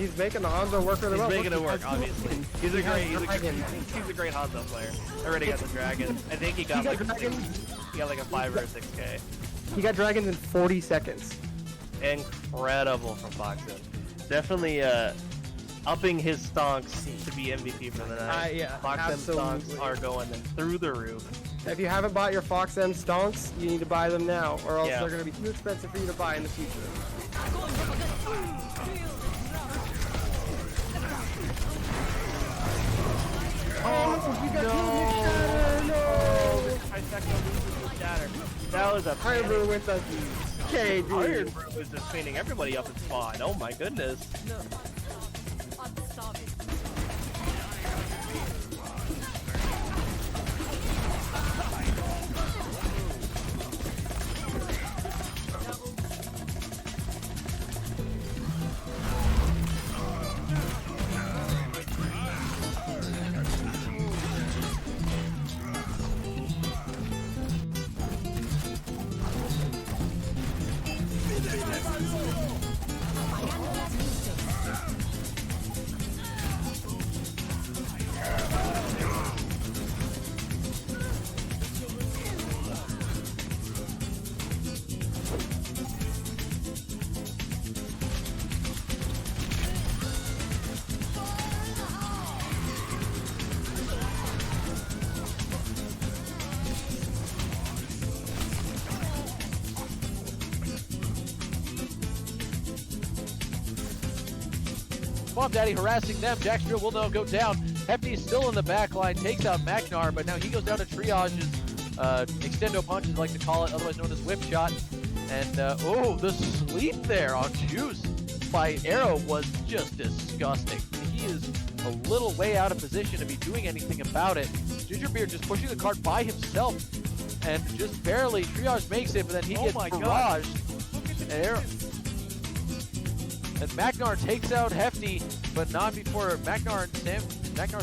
he's making the Hanzo work really well. He's making it work, Look, obviously. He's a great Hanzo player. Already got the dragon. I think he got like a 5 or a 6K. He got dragons in 40 seconds. Incredible from Foxen. Definitely upping his stonks to be MVP for the night. Yeah, Foxen stonks are going through the roof. If you haven't bought your Fox M stonks, you need to buy them now, or else Yeah. they're going to be too expensive for you to buy in the future. Oh, you got Shatter. That was a Iron Brew with a KD. Iron Brew was just cleaning everybody up in spawn. Oh my goodness. Mom Daddy harassing them. Jacksonville will now go down. Hefty's still in the back line, takes out Magnar, but now he goes down to triage's extendo punch, as I like to call it, otherwise known as whip shot. And oh, the sleep there on Juice by Arrow was just disgusting. He is a little way out of position to be doing anything about it. Gingerbeard just pushing the cart by himself and just barely. Triage makes it, but then he gets barraged. And Arrow. And Magnar takes out Hefty, but not before Magnar's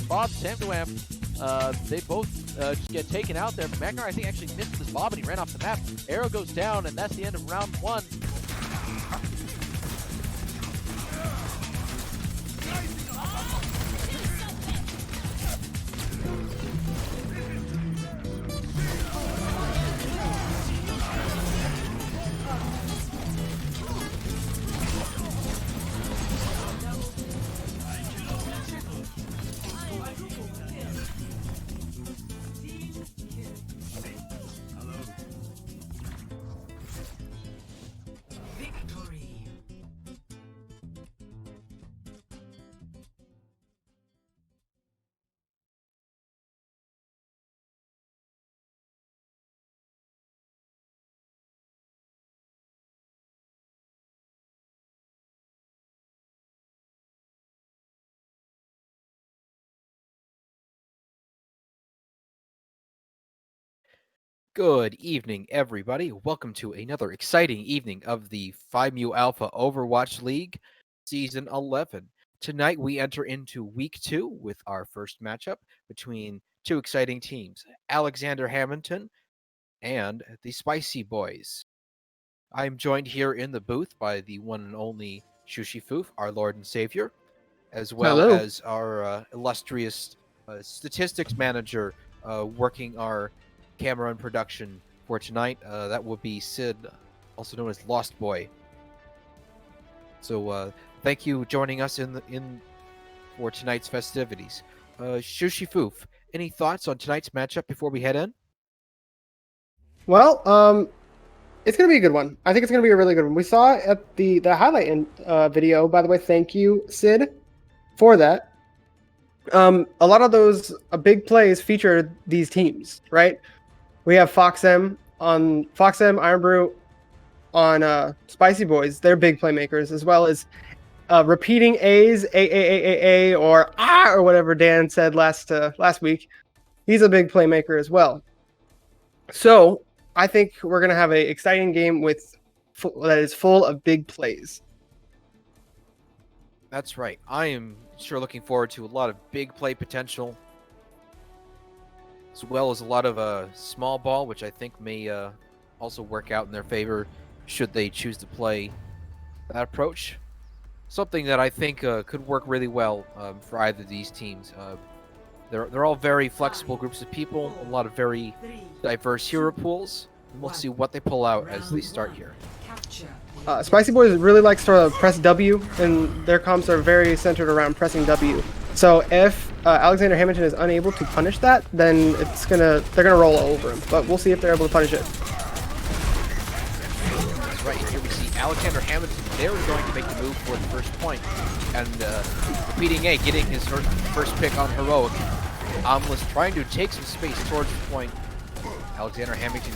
Bob, Sam Dwam, they both just get taken out there. But Magnar, I think, actually missed his Bob and he ran off the map. Arrow goes down, and that's the end of round 1. Good evening, everybody. Welcome to another exciting evening of the PMAOWL Alpha Overwatch League Season 11. Tonight, we enter into Week 2 with our first matchup between two exciting teams, Alexander Hammondton and the Spicy Boys. I'm joined here in the booth by the one and only Shushifoof, our Lord and Savior, as well as our illustrious statistics manager working our camera and production for tonight. That would be Sid, also known as Lost Boy. So thank you for joining us for tonight's festivities. Shushifoof, any thoughts on tonight's matchup before we head in? Well, it's going to be a good one. I think it's going to be a really good one. We saw at the highlight video, by the way, thank you, Sid, for that. A lot of those big plays feature these teams, right? We have Foxem, Iron Brew on Spicy Boys. They're big playmakers, as well as repeating A's, A, or ah, or whatever Dan said last week. He's a big playmaker as well. So I think we're going to have an exciting game that is full of big plays. That's right. I am sure looking forward to a lot of big play potential, as well as a lot of small ball, which I think may also work out in their favor should they choose to play that approach. something that I think could work really well for either of these teams. They're all very flexible groups of people, a lot of very diverse hero pools. And we'll see what they pull out as they start here. Spicy Boiz really likes to press W, and their comps are very centered around pressing W. So if Alexander Hammondton is unable to punish that, then they're gonna roll over him. But we'll see if they're able to punish it. That's right. Here we see Alexander Hammondton. They're going to make the move for the first point, and repeating A, getting his first pick on Heroic. Was trying to take some space towards the point. Alexander Hammondton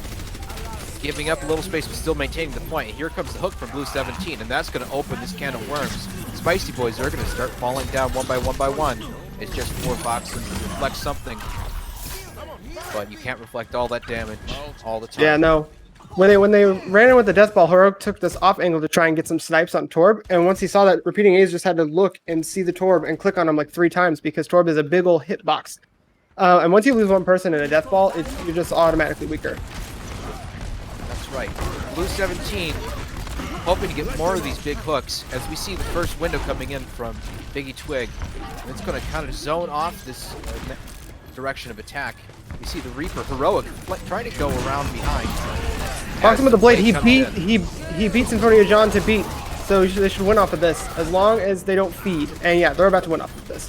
giving up a little space but still maintaining the point. And here comes the hook from Blue 17, and that's going to open this can of worms. Spicy Boiz are going to start falling down one by one. It's just 4 Foxen to reflect something, but you can't reflect all that damage all the time. Yeah, no. When they ran in with the death ball, Heroic took this off angle to try and get some snipes on Torb, and once he saw that, repeating A's just had to look and see the Torb and click on him like 3 times because Torb is a big ol' hitbox. And once you lose one person in a death ball, you're just automatically weaker. That's right. Blue 17 hoping to get more of these big hooks as we see the first window coming in from Biggie Twig. And it's going to kind of zone off this direction of attack. We see the Reaper Heroic trying to go around behind. Fox him with the blade. He beat Symphonia John to beat, so they should win off of this as long as they don't feed. And yeah, they're about to win off of this.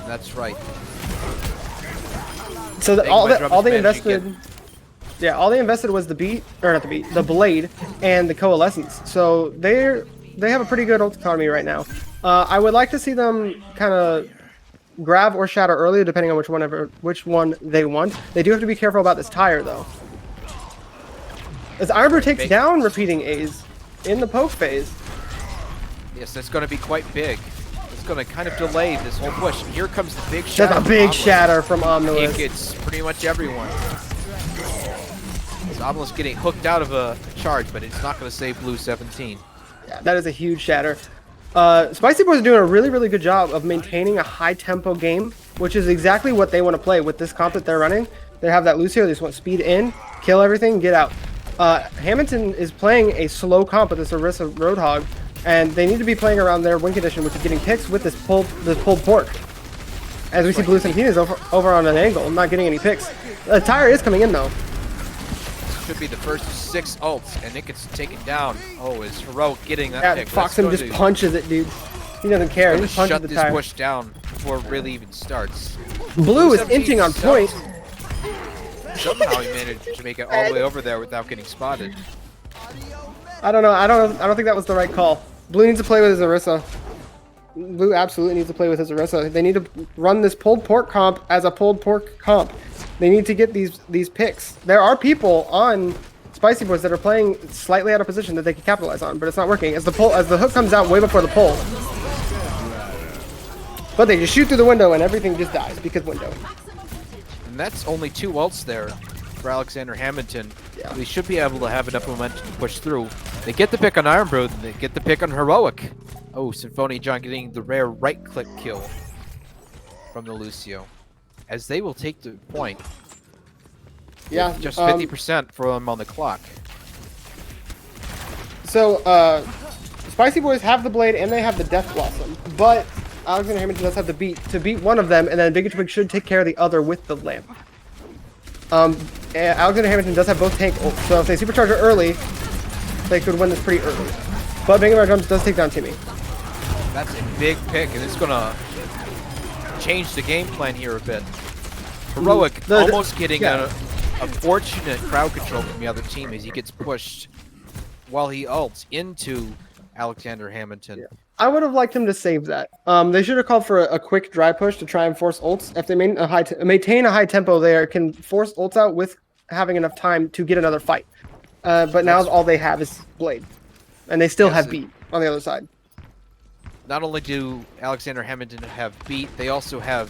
That's right. So all they invested, all they invested was the blade and the coalescence. So they have a pretty good ult economy right now. I would like to see them kind of grab or shatter early, depending on which one they want. They do have to be careful about this tire though. As Iron Brew takes down repeating A's in the poke phase. Yes, that's going to be quite big. It's going to kind of delay this whole push. And here comes the big shatter. That's a big shatter from Omnilus. It gets pretty much everyone. Omnilus getting hooked out of a charge, but it's not going to save Blue 17. Yeah, that is a huge shatter. Spicy Boiz are doing a really, really good job of maintaining a high-tempo game, which is exactly what they want to play with this comp that they're running. They have that Lucio. They just want speed in, kill everything, get out. Hammondton is playing a slow comp with this Orisa Roadhog, and they need to be playing around their win condition, which is getting picks with this pulled pork. As we see Blue 17 is over on an angle, not getting any picks. The tire is coming in though. Should be the first 6 ults, and it gets taken down. Oh, is Heroic getting that pick? Foxen just punches it, dude. He doesn't care. He just punches shut the this tire. push down before it really even starts. Blue is inching on point. Somehow he managed to make it all the way over there without getting spotted. I don't know. I don't think that was the right call. Blue needs to play with his Orisa. Blue absolutely needs to play with his Orisa. They need to run this pulled pork comp as a pulled pork comp. They need to get these picks. There are people on Spicy Boiz that are playing slightly out of position that they can capitalize on, but it's not working. As the hook comes out way before the pull. But they just shoot through the window and everything just dies because window. And that's only 2 ults there for Alexander Hammondton. Yeah. They should be able to have enough momentum to push through. They get the pick on Iron Brew, they get the pick on Heroic. Oh, Symphonia John getting the rare right-click kill from the Lucio. As they will take the point. Yeah, just 50% for them on the clock. So, Spicy Boiz have the blade and they have the Death Blossom, but Alexander Hammondton does have the beat to beat one of them, and then Big Twig should take care of the other with the lamp. Alexander Hammondton does have both tank ults, so if they supercharge it early, they could win this pretty early. But Big Drums does take down Timmy. That's a big pick, and it's gonna change the game plan here a bit. Heroic almost getting a fortunate crowd control from the other team as he gets pushed while he ults into Alexander Hammondton. Yeah. I would have liked him to save that. They should have called for a quick dry push to try and force ults. If they maintain a high tempo, they can force ults out with having enough time to get another fight. But now all they have is Blade. And they still have beat on the other side. Not only do Alexander Hammondton have beat, they also have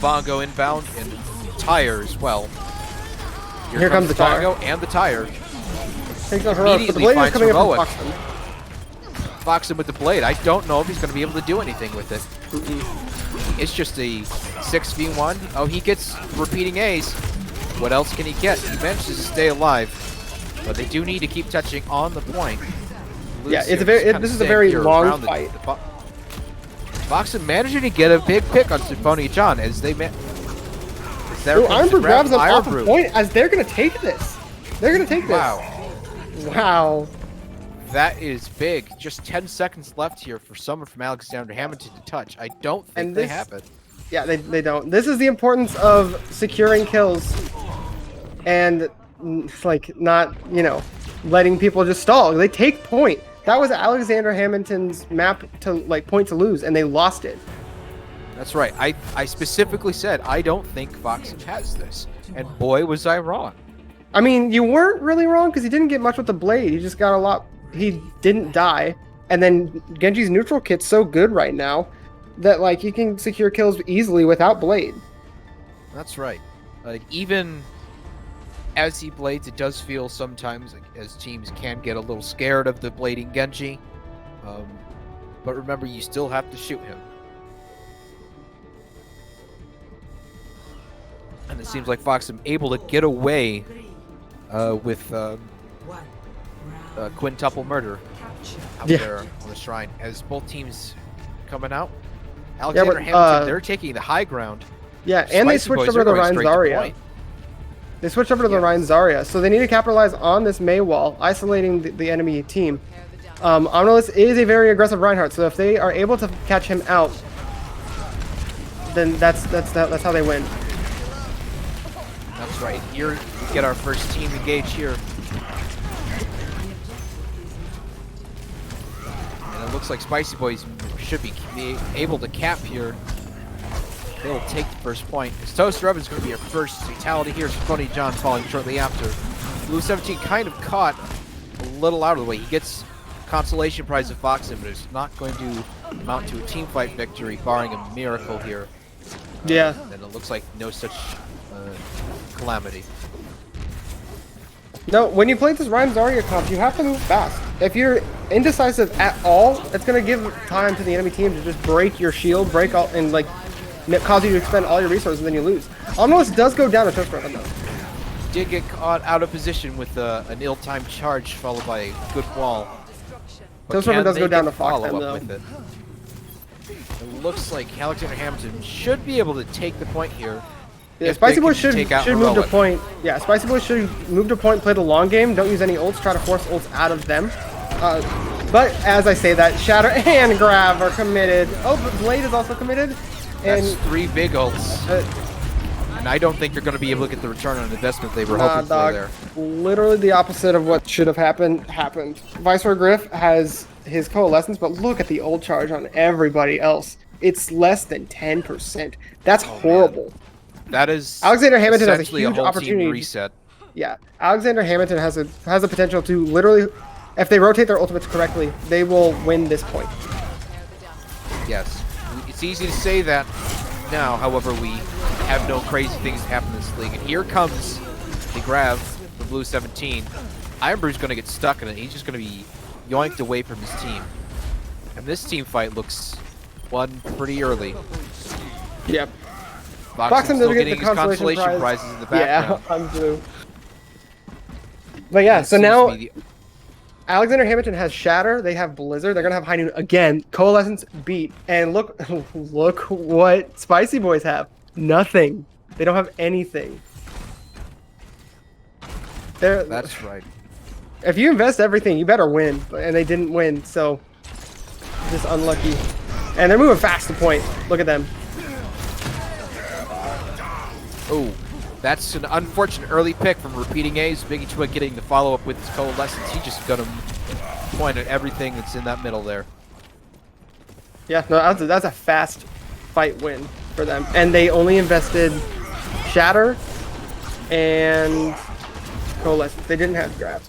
Bongo inbound and tire as well. Here comes the Bongo and the tire. Takes out Heroic, but the blade is coming up from Foxen. Foxen with the blade. I don't know if he's going to be able to do anything with it. It's just a 6v1. Oh, he gets repeating A's. What else can he get? He manages to stay alive. But they do need to keep touching on the point. Yeah, it's a very. This is a very long fight. Foxen managing to get a big pick on Symphony John as they met. Iron Brew grabs them off a point as they're gonna take this. They're gonna take this. Wow. Wow. That is big. Just 10 seconds left here for someone from Alexander Hammondton to touch. I don't think they have it. Yeah, they don't. This is the importance of securing kills and like not, you know, letting people just stall. They take point. That was Alexander Hammondton's map to like point to lose, and they lost it. That's right. I specifically said I don't think Foxen has this, and boy was I wrong. I mean, you weren't really wrong because he didn't get much with the blade. He just got a lot. He didn't die, and then Genji's neutral kit's so good right now that like he can secure kills easily without blade. That's right. Like even as he blades, it does feel sometimes like, as teams can get a little scared of the blading Genji. But remember, you still have to shoot him. And it seems like Foxen able to get away with quintuple murder out there on the shrine. As both teams coming out, Alexander Hammondton, they're taking the high ground. Yeah, and they switched over to the Rein Zarya. They switched over to the Rein Zarya, so they need to capitalize on this Mei wall, isolating the enemy team. Omnilus is a very aggressive Reinhardt, so if they are able to catch him out, then that's how they win. That's right. Here we get our first team engaged here. And it looks like Spicy Boys should be able to cap here. They'll take the first point. As Toaster Oven's going to be our first fatality here. Symphony John falling shortly after. Blue 17 kind of caught a little out of the way. He gets consolation prize of Foxen, but it's not going to amount to a team fight victory, barring a miracle here. Yeah. And it looks like no such calamity. No, when you play this Rein Zarya comp, you have to move fast. If you're indecisive at all, it's going to give time to the enemy team to just break your shield, break all, and like cause you to expend all your resources, and then you lose. Omnilus does go down to Toaster Oven though. Did get caught out of position with an ill-timed charge followed by a good wall. Toaster Oven does go down to Fox though. It looks like Alexander Hammondton should be able to take the point here. Yeah, Spicy Boys should move to point. Yeah, Spicy Boys should move to point, play the long game. Don't use any ults. Try to force ults out of them. But as I say that, Shatter and Grav are committed. Oh, but Blade is also committed. And that's 3 big ults. And I don't think they're going to be able to get the return on investment they were hoping for there. Literally the opposite of what should have happened. Viceroy Griff has his coalescence, but look at the ult charge on everybody else. It's less than 10%. That's horrible. Man. That is Alexander Hammondton has a huge whole opportunity. Team reset. Yeah, Alexander Hammondton has the potential to literally, if they rotate their ultimates correctly, they will win this point. Yes, it's easy to say that now. However, we have no crazy things happen in this league. And here comes the grab for Blue 17. Iron Brew's going to get stuck in it. He's just going to be yoinked away from his team. And this team fight looks won pretty early. Yep. Foxen still getting his consolation prizes in the background. Yeah, I'm blue. But yeah, so now Alexander Hammondton has Shatter. They have Blizzard. They're gonna have High Noon again. Coalescence beat, and look what Spicy Boys have. Nothing. They don't have anything. That's right. If you invest everything, you better win. And they didn't win, so just unlucky. And they're moving fast to point. Look at them. Oh, that's an unfortunate early pick from repeating A's. Biggie Twig getting the follow-up with his coalescence. He just got him point at everything that's in that middle there. Yeah, no, that's a fast fight win for them. And they only invested Shatter and coalescence. They didn't have grab.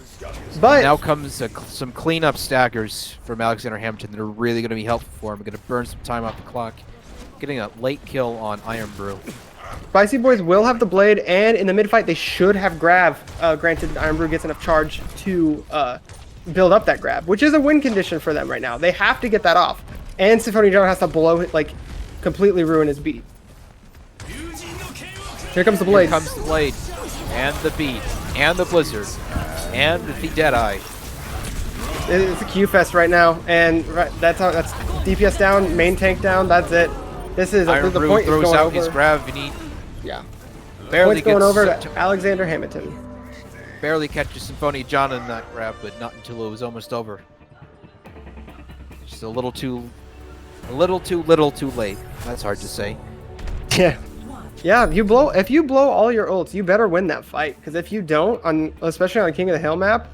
But now comes some cleanup staggers from Alexander Hammondton that are really going to be helpful for him. We're going to burn some time off the clock. Getting a late kill on Iron Brew. Spicy Boys will have the blade, and in the mid-fight, they should have grab. Granted, Iron Brew gets enough charge to build up that grab, which is a win condition for them right now. They have to get that off. And Symphony John has to blow it, like, completely ruin his beat. Here comes the blade. Here comes the blade, and the beat, and the blizzard, and the Deadeye. It's a Q fest right now, and that's DPS down, main tank down. That's it. This is Iron the Brew point is throws going out over. his grab, and he Yeah, barely point's going gets over to Alexander Hammondton. barely catches Symphony John in that grab, but not until it was almost over. Just a little too late. That's hard to say. Yeah. Yeah, if you blow all your ults, you better win that fight. Because if you don't, especially on King of the Hill map,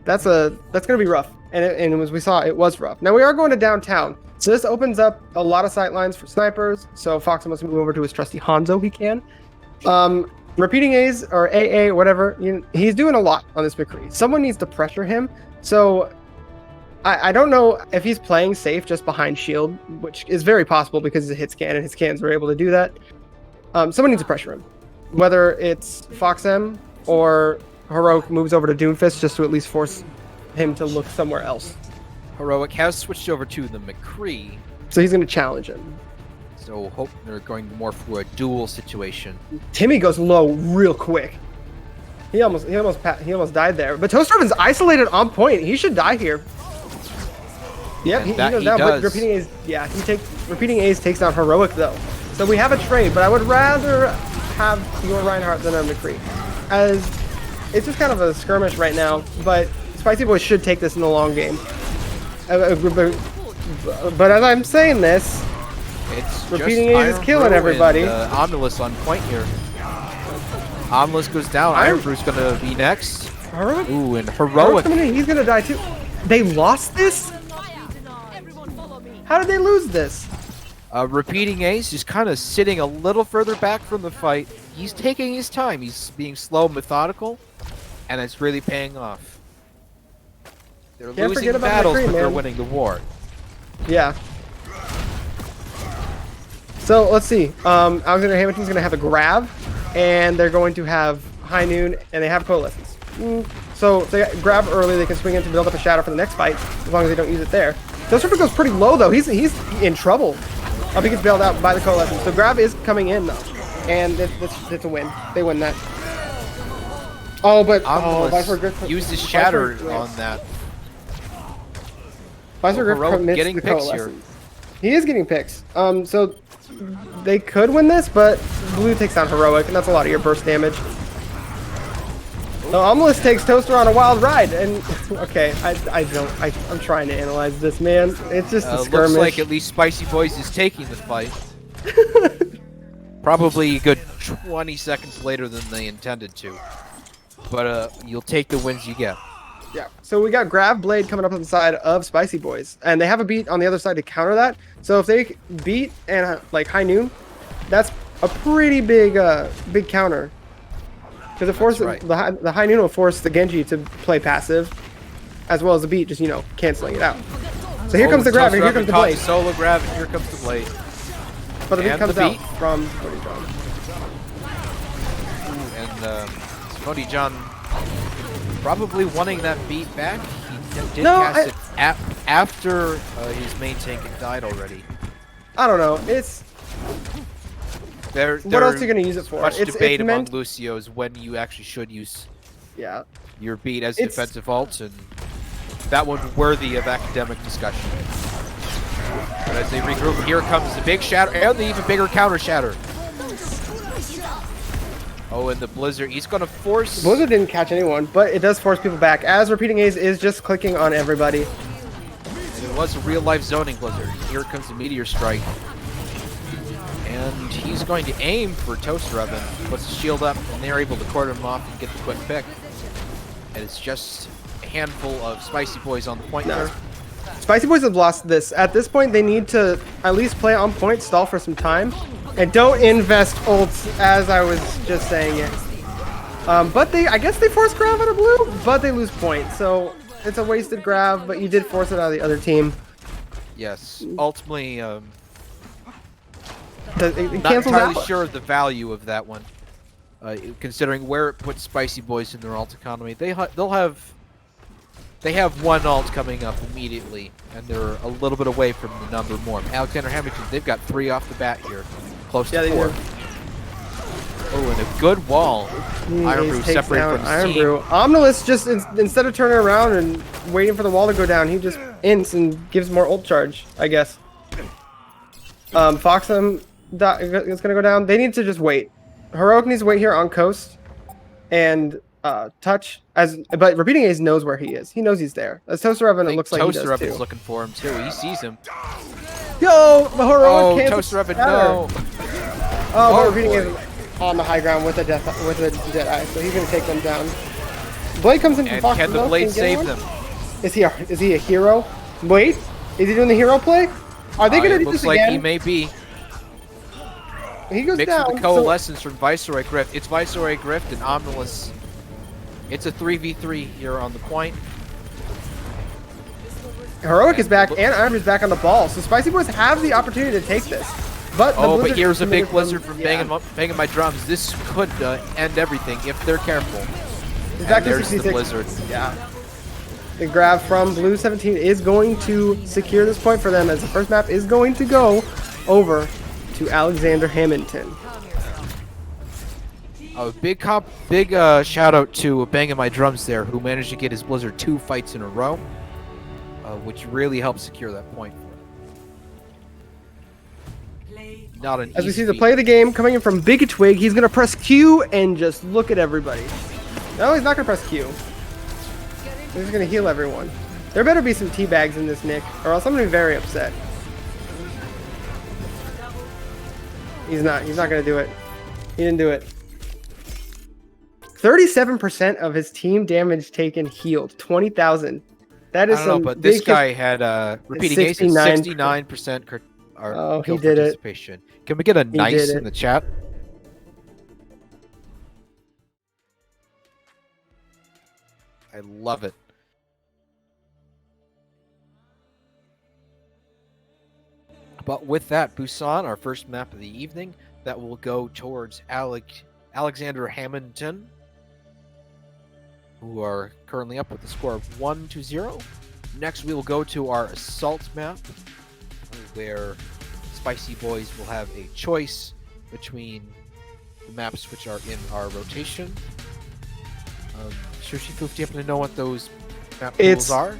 that's gonna be rough. And as we saw, it was rough. Now we are going to downtown, so this opens up a lot of sight lines for snipers. So Fox must move over to his trusty Hanzo. He can. Repeating A's or AA, whatever. He's doing a lot on this McCree. Someone needs to pressure him. So I don't know if he's playing safe just behind shield, which is very possible because he's a hit scan and his scans were able to do that. Someone needs to pressure him, whether it's FoxM or Heroic moves over to Doomfist just to at least force him to look somewhere else. Heroic has switched over to the McCree, So he's going to challenge him. so hope they're going more for a duel situation. Timmy goes low real quick. He almost died there. But Toastervin's isolated on point. He should die here. Yep, he goes down. But repeating A's, repeating A's takes down Heroic though. So we have a trade, but I would rather have your Reinhardt than a McCree, as it's just kind of a skirmish right now. But Spicy Boys should take this in the long game. But as I'm saying this, It's repeating just A's is killing everybody. Omnilus on point here. Omnilus goes down. Iron Brew's gonna be next. Heroic? Ooh, and Heroic. He's gonna die too. They lost this? How did they lose this? Repeating Ace is kind of sitting a little further back from the fight. He's taking his time. He's being slow, methodical, and it's really paying off. They're losing battles, but they're winning the war. Yeah. So let's see. Alexander Hammondton's going to have a grab, and they're going to have High Noon, and they have Coalescence. So they grab early. They can swing in to build up a shadow for the next fight, as long as they don't use it there. Toaster goes pretty low though. He's in trouble. He gets bailed out by the Coalescence. So grab is coming in though, and it's a win. They win that. Oh, but Vice Griff used his shatter on that. Vice Griff commits getting the picks Coalescence. He is getting picks. So they could win this, but Blue takes down Heroic, and that's a lot of your burst damage. So Omnilus takes Toaster on a wild ride, and okay, I'm trying to analyze this, man. It's just a skirmish. Looks like at least Spicy Boys is taking the fight. Probably a good 20 seconds later than they intended to. But you'll take the wins you get. Yeah. So we got Grav Blade coming up on the side of Spicy Boys, and they have a beat on the other side to counter that. So if they beat and like High Noon, that's a pretty big counter. Because it forces the High Noon will force the Genji to play passive, as well as the beat, just canceling it out. So here comes the grab, and here comes the blade. Solo grab, and here comes the blade. But the beat comes out from Cody John. And Cody John probably wanting that beat back. He did cast it after his main tank had died already. I don't know. It's what else are you going to use it for? Much debate among Lucios when you actually should use your beat as defensive ult, and that one's worthy of academic discussion. But as they regroup, here comes the big shatter and the even bigger counter shatter. Oh, and the Blizzard, he's going to force... Blizzard didn't catch anyone, but it does force people back, as Repeating A's is just clicking on everybody. And it was a real-life zoning Blizzard. Here comes the Meteor Strike. And he's going to aim for Toaster Oven, puts the shield up, and they're able to quarter him off and get the quick pick. And it's just a handful of Spicy Boys on the point there. Spicy Boys have lost this. At this point, they need to at least play on point, stall for some time, and don't invest ults, as I was just saying it. But I guess they force grab out of blue, but they lose point. So it's a wasted grab, but you did force it out of the other team. Yes, ultimately, it not cancels entirely out. sure of the value of that one, considering where it puts Spicy Boys in their ult economy. They have one ult coming up immediately, and they're a little bit away from the number more. Alexander Hammondton, they've got 3 off the bat here, close to 4. They do. Oh, and a good wall. Iron Brew takes separated down from his Iron team. Brew. Omnilus just, instead of turning around and waiting for the wall to go down, he just ints and gives more ult charge, I guess. Foxham is going to go down. They need to just wait. Heroic needs to wait here on coast. And Touch, but Repeating Ace knows where he is. He knows he's there. As Toaster Oven, it looks like he does Toaster Oven's too. looking for him too. He sees him. Yo, the Heroic Oh, can't Toaster Oven, scatter. no. Oh, but Oh, Repeating boy. Ace on the high ground with a Deadeye, so he's going to take them down. Blade comes in from And Fox. can the Blade save them? Is he a hero? Wait, is he doing the hero play? Are they going to It do looks this like again? he may be. He goes Mixed down. with the Coalescence from Viceroy Grift. It's Viceroy Grift and Omnilus. It's a 3v3 here on the point. Heroic is back, and Iron is back on the ball, so Spicy Boys have the opportunity to take this. But the Oh, but Blizzard here's a big committed blizzard from yeah. banging my drums. This could end everything if they're careful. He's back And to there's the 66. blizzard. Yeah. The grab from Blue 17 is going to secure this point for them, as the first map is going to go over to Alexander Hammondton. A big shout out to Banging My Drums there, who managed to get his blizzard 2 fights in a row, which really helped secure that point. Not an As we easy see the feat. play of the game coming in from Big Twig, he's going to press Q and just look at everybody. No, he's not going to press Q. He's just going to heal everyone. There better be some teabags in this, Nick, or else I'm going to be very upset. He's not going to do it. He didn't do it. 37% of his team damage taken healed. 20,000. That is I don't know, some but this big guy had Repeating Ace at 69% Oh, he kill did it. participation. Can we get a nice did in it. the chat? I love it. But with that, Busan, our first map of the evening, that will go towards Alexander Hammondton, who are currently up with a score of 1-0. Next, we will go to our Assault map, where Spicy Boys will have a choice between the maps which are in our rotation. Sushi Foof, do you happen to know what those map rules are?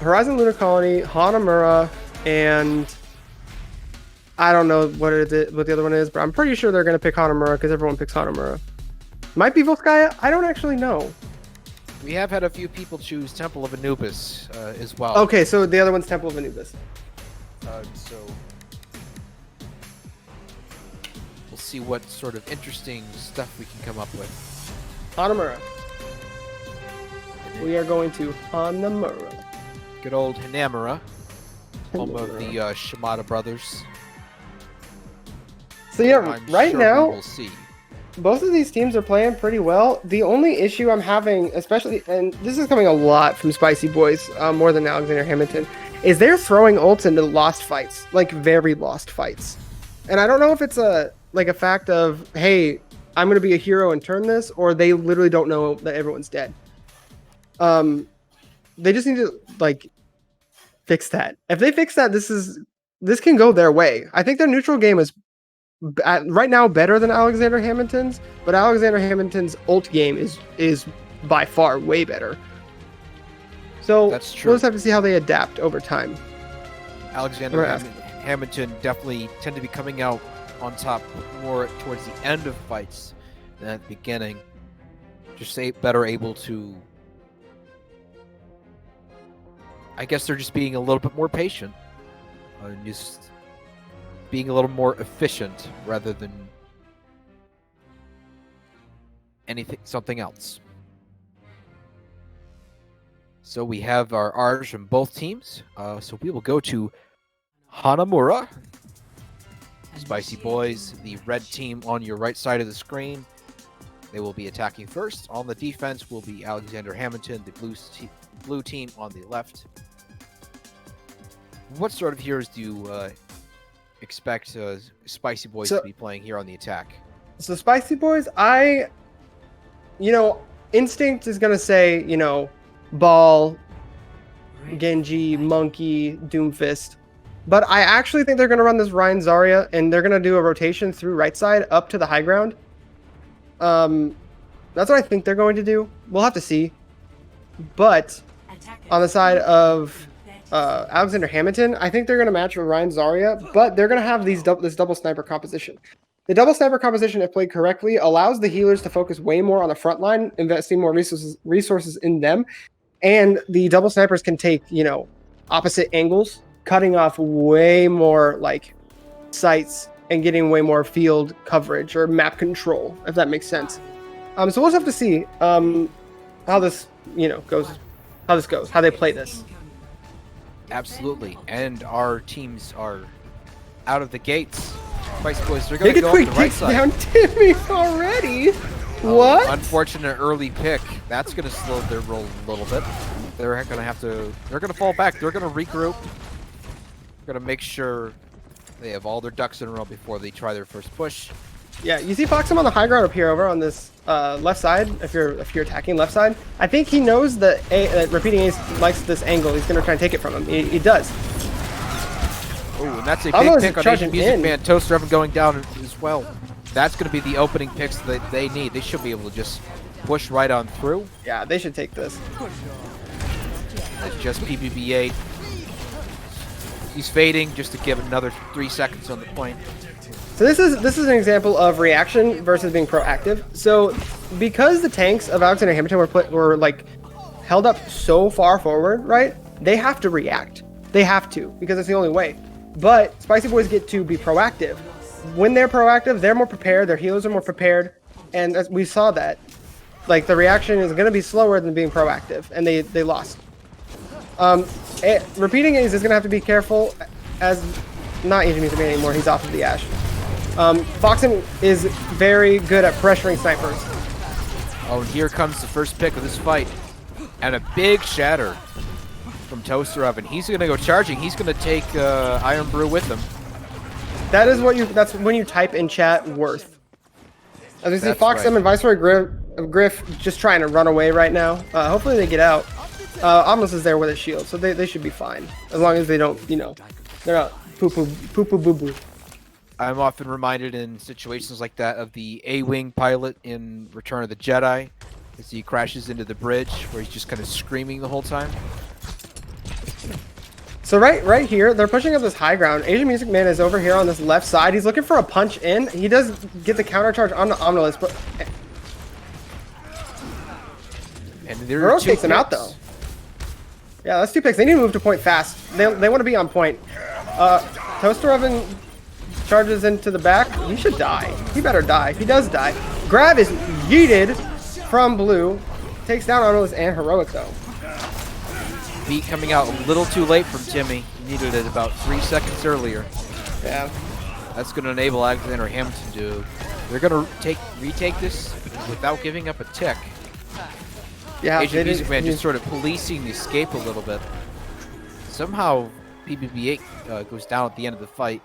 Horizon Lunar Colony, Hanamura, and I don't know what the other one is, but I'm pretty sure they're going to pick Hanamura because everyone picks Hanamura. Might be Volskaya? I don't actually know. We have had a few people choose Temple of Anubis as well. Okay, so the other one's Temple of Anubis. So we'll see what sort of interesting stuff we can come up with. Hanamura. We are going to Hanamura. Good old Hanamura, home of the Shimada brothers. So yeah, I'm right sure now, we will see. both of these teams are playing pretty well. The only issue I'm having, especially, and this is coming a lot from Spicy Boys, more than Alexander Hammondton, is they're throwing ults into lost fights, like very lost fights. And I don't know if it's a fact of, hey, I'm going to be a hero and turn this, or they literally don't know that everyone's dead. They just need to fix that. If they fix that, this can go their way. I think their neutral game is right now better than Alexander Hammondton's, but Alexander Hammondton's ult game is by far way better. So That's true. we'll just have to see how they adapt over time. Alexander Right. Hammondton definitely tend to be coming out on top more towards the end of fights than at the beginning. Just better able to. I guess they're just being a little bit more patient, just being a little more efficient rather than something else. So we have our R's from both teams. So we will go to Hanamura. Spicy Boys, the red team on your right side of the screen. They will be attacking first. On the defense will be Alexander Hammondton, the blue team on the left. What sort of heroes do you expect Spicy Boys to be playing here on the attack? So Spicy Boys, instinct is gonna say, Ball, Genji, Monkey, Doomfist. But I actually think they're gonna run this Ryan Zarya, and they're gonna do a rotation through right side up to the high ground. That's what I think they're going to do. We'll have to see. But on the side of Alexander Hammondton, I think they're going to match with Ryan Zarya, but they're going to have this double sniper composition. The double sniper composition, if played correctly, allows the healers to focus way more on the front line, investing more resources in them, and the double snipers can take, opposite angles, cutting off way more like sites and getting way more field coverage or map control, if that makes sense. So we'll just have to see how this goes, how they play this. Absolutely, and our teams are out of the gates. Spicy Boys, they're going to go up quick the right takes side. down Timmy already. What? Unfortunate early pick. That's going to slow their roll a little bit. They're going to have to. They're going to fall back. They're going to regroup. They're going to make sure they have all their ducks in a row before they try their first push. Yeah, you see Foxham on the high ground up here over on this left side. If you're attacking left side, I think he knows that repeating ace likes this angle. He's going to try and take it from him. He does. Oh, and that's a Almost big pick on charging Asian Music in. Man. Toaster Oven going down as well. That's going to be the opening picks that they need. They should be able to just push right on through. Yeah, they should take this. It's just PBB8. He's fading just to give another 3 seconds on the point. So this is an example of reaction versus being proactive. So because the tanks of Alexander Hammondton were like held up so far forward, right? They have to react. They have to, because it's the only way. But Spicy Boys get to be proactive. When they're proactive, they're more prepared. Their healers are more prepared, and as we saw that, like the reaction is going to be slower than being proactive, and they lost. Repeating A's is going to have to be careful, as not Asian Music Man anymore. He's off of the Ash. Foxen is very good at pressuring snipers. Oh, and here comes the first pick of this fight, and a big shatter from Toaster Oven. He's going to go charging. He's going to take Iron Brew with him. That's when you type in chat worth. As we see That's Foxem right. and Viceroy Griff just trying to run away right now. Hopefully they get out. Amos is there with a shield, so they should be fine. As long as they don't, they're not poo boo boo. I'm often reminded in situations like that of the A-Wing pilot in Return of the Jedi, as he crashes into the bridge, where he's just kind of screaming the whole time. So right here, they're pushing up this high ground. Asian Music Man is over here on this left side. He's looking for a punch in. He does get the counter charge on the Omnilus, but And there Burrow are two takes him out picks. though. Yeah, that's 2 picks. They need to move to point fast. They want to be on point. Toaster Oven charges into the back. He should die. He better die. He does die. Grab is yeeted from blue. Takes down Omnilus and Heroic though. Beat coming out a little too late from Timmy. He needed it about 3 seconds earlier. Yeah. That's going to enable Alexander Hammondton to. They're going to retake this without giving up a tick. Yeah. Asian Music Man just sort of policing the escape a little bit. Somehow PBB8 goes down at the end of the fight.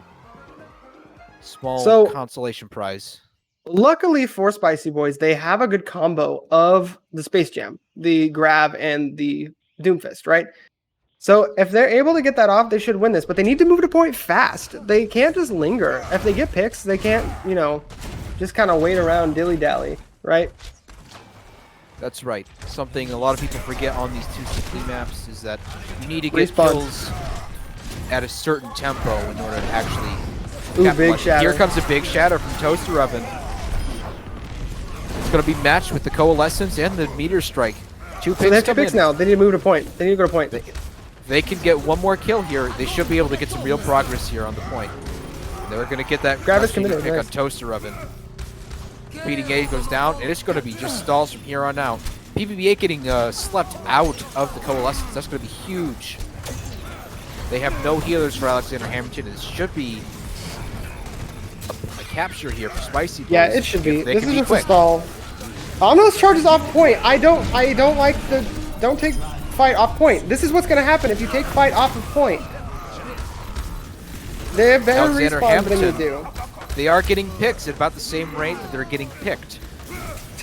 Small consolation prize. Luckily for Spicy Boys, they have a good combo of the Space Jam, the grab, and the Doomfist, right? So if they're able to get that off, they should win this. But they need to move to point fast. They can't just linger. If they get picks, they can't, just kind of wait around dilly-dally, right? That's right. Something a lot of people forget on these 260 maps is that you need to get Respawn. kills at a certain tempo in order to actually. Ooh, big shatter. Here comes a big shatter from Toaster Oven. It's going to be matched with the Coalescence and the Meteor Strike. 2 picks So they have 2 come picks in. now. They need to move to point. They need to go to point. They can get one more kill here. They should be able to get some real progress here on the point. They're going to get that Grab is strategic committed, pick nice. on Toaster Oven. Beating 8 goes down, and it's going to be just stalls from here on out. PBB8 getting slept out of the Coalescence. That's going to be huge. They have no healers for Alexander Hammondton. This should be a capture here for Spicy Boys. Yeah, it should be. If they This can is be just a quick. stall. Omnilus charges off point. I don't like the don't take fight off point. This is what's gonna happen if you take fight off of point. They have better Alexander respawns than you Hammondton. do. They are getting picks at about the same rate that they're getting picked.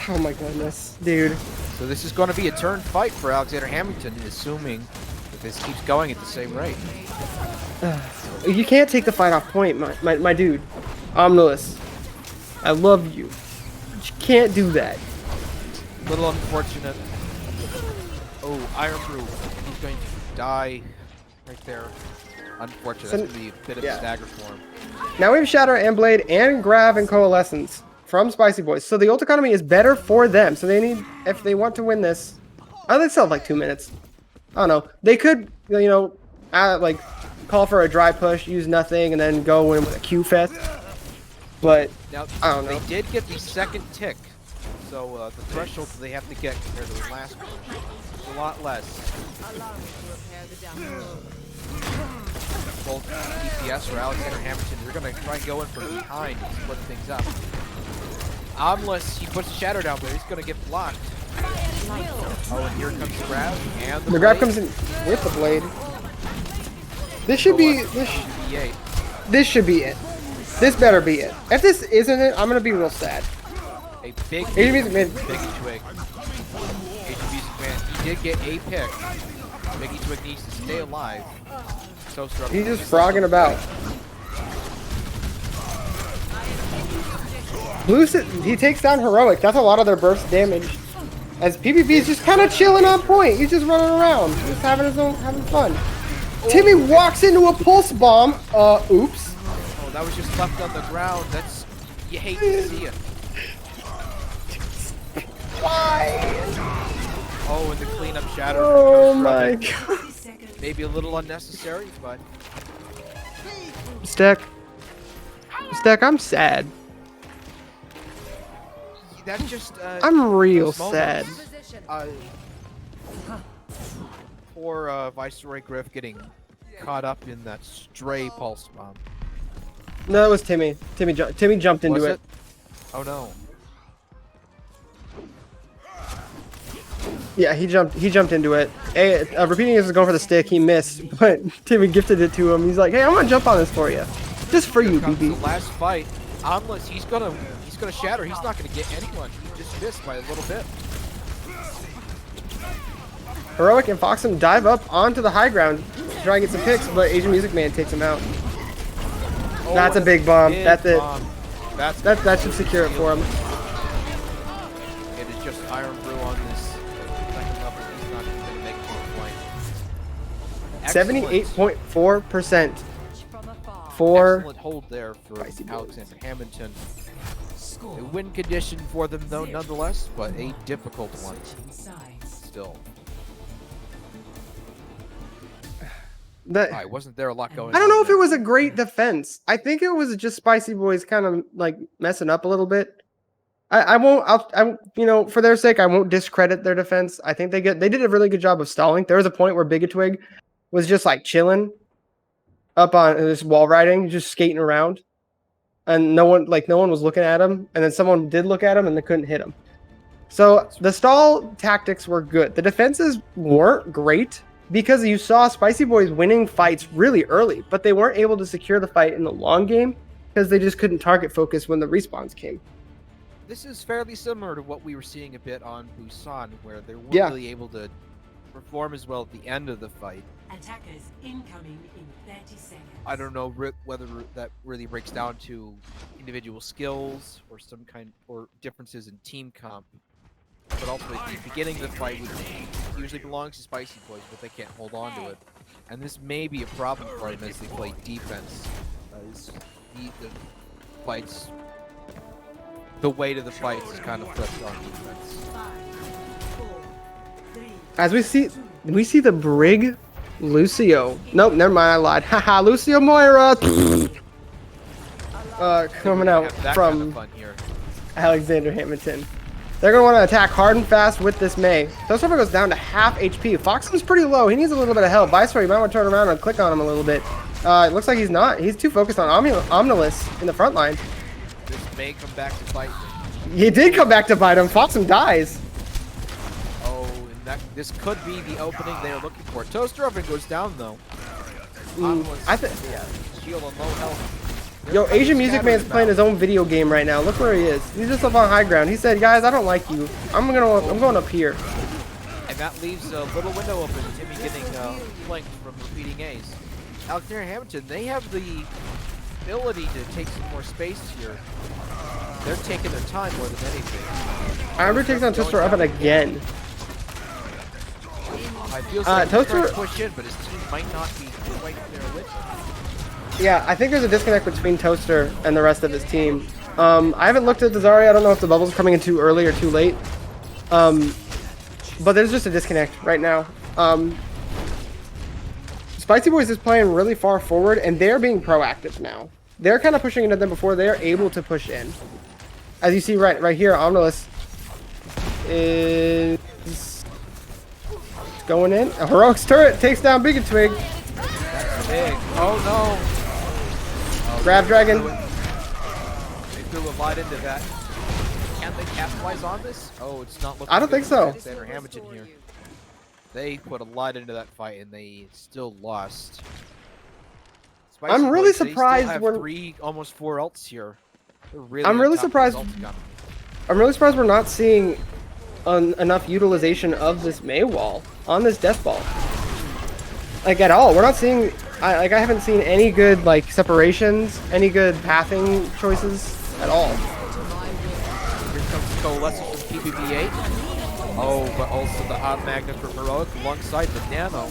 Oh my goodness, dude. So this is going to be a turn fight for Alexander Hammondton, assuming that this keeps going at the same rate. You can't take the fight off point, my dude. Omnilus, I love you. can't do that. Little unfortunate. Oh, Iron Brew. He's going to die right there. Unfortunate. So- That's going to be a bit of a stagger for him. Now we have Shatter and Blade and Grav and Coalescence from Spicy Boys. So the ult economy is better for them. So they need, if they want to win this, they still have like 2 minutes. I don't know. They could, you know, like call for a dry push, use nothing, and then go in with a Q fest. But Now, I don't know. they did get the second tick. So the threshold they have to get compared to the last one is a lot less. Both DPS or Alexander Hammondton, they're going to try and go in from behind and split things up. Unless he puts the Shadow down, but he's going to get blocked. Oh, and here comes the grab, and the Grav comes in with the Blade. This should be this should be it. This better be it. If this isn't it, I'm gonna be real sad. A big Asian Music Man. Biggie Twig. Asian Music Man, he did get a pick. Biggie Twig needs to stay alive. So struggling. He's just frogging about. Blue, he takes down Heroic. That's a lot of their burst damage. As PvP is just kind of chilling on point. He's just running around, just having fun. Timmy walks into a pulse bomb. Oops. Oh, that was just left on the ground. That's, you hate to see it. Why? Oh, and the cleanup shadow. Oh my god. Maybe a little unnecessary, but Stack, I'm sad. that's just. I'm real those moments. sad. Poor Viceroy Griff getting caught up in that stray pulse bomb. No, it was Timmy. Timmy jumped into Was it. it? Oh no. Yeah, he jumped into it. Repeating this is going for the stick. He missed, but Timmy gifted it to him. He's like, "Hey, I'm gonna jump on this for you, just for you, Comes BB." the last fight. Omelets, he's gonna shatter. He's not gonna get anyone. He just missed by a little bit. Heroic and Foxham dive up onto the high ground to try and get some picks, but Asian Music Man takes him out. Oh, That's a big bomb. big That's it. bomb. That should secure it for him. It is just Iron Brew on this second level. He's not gonna make it to the point. 78.4% for Excellent hold there for Spicy Boys. Alexander Hammondton. A win condition for them though, nonetheless, but a difficult one still. that. Alright, wasn't there a lot going on? I don't know if there? it was a great defense. I think it was just Spicy Boys kind of like messing up a little bit. I won't, for their sake, I won't discredit their defense. I think they did a really good job of stalling. There was a point where Bigatwig was just like chilling up on this wall riding, just skating around. And no one was looking at him. And then someone did look at him and they couldn't hit him. So the stall tactics were good. The defenses weren't great because you saw Spicy Boys winning fights really early, but they weren't able to secure the fight in the long game because they just couldn't target focus when the respawns came. This is fairly similar to what we were seeing a bit on Busan, where they weren't Yeah. really able to perform as well at the end of the fight. Attackers incoming in 30 seconds. I don't know whether that really breaks down to individual skills or some kind or differences in team comp. But ultimately, at the beginning of the fight usually belongs to Spicy Boys, but they can't hold on to it. And this may be a problem for them as they play defense. As the fights, the weight of the fights is kind of flipped on defense. 5, 4, 3, As we see the Brig Lucio. Nope, never mind, I lied. Haha, Lucio Moira. Coming out Have that from kind of fun here. Alexander Hammondton. They're going to want to attack hard and fast with this Mei. Toastopher goes down to half HP. Foxham's pretty low. He needs a little bit of help. Viceroy, you might want to turn around and click on him a little bit. It looks like he's not. He's too focused on Omnilus in the front line. This may come back to bite them. He did come back to bite him. Foxham dies. Oh, and this could be the opening they are looking for. Toaster Oven goes down though. I think. Shield on low health. Yo, Asian Music Man's playing his own video game right now. Look where he is. He's just up on high ground. He said, "Guys, I don't like you. I'm going up here." And that leaves a little window open. Timmy getting flanked from repeating A's. Alexander Hammondton, they have the ability to take some more space here. they're taking their time more than anything. Amber takes down Toaster up and again. I feel like Toaster- he's trying to push in, but his team might not be right there with him. Yeah, I think there's a disconnect between Toaster and the rest of his team. I haven't looked at the Zarya. I don't know if the bubbles are coming in too early or too late. But there's just a disconnect right now. Spicy Boiz is playing really far forward, and they're being proactive now. They're kind of pushing into them before they're able to push in. As you see right here, Omnilus is going in. A Heroic's turret takes down Big Twig. Big. Oh no. Grab Dragon. They threw a lot into that. Can they capitalize on this? Oh, it's not looking I don't good think so. for Alexander Hammondton here. They put a lot into that fight and they still lost. Spicy I'm really Boiz, they surprised still have we're- almost 4 ults here. They're really I'm on really top of surprised- this ult gun. I'm really surprised we're not seeing enough utilization of this MAOWL on this Death Ball. Like at all. We're not seeing. I haven't seen any good like separations, any good pathing choices at all. Here comes Coalescence from PBB8. Oh, but also the Hot Magnet from Heroic alongside the Nano.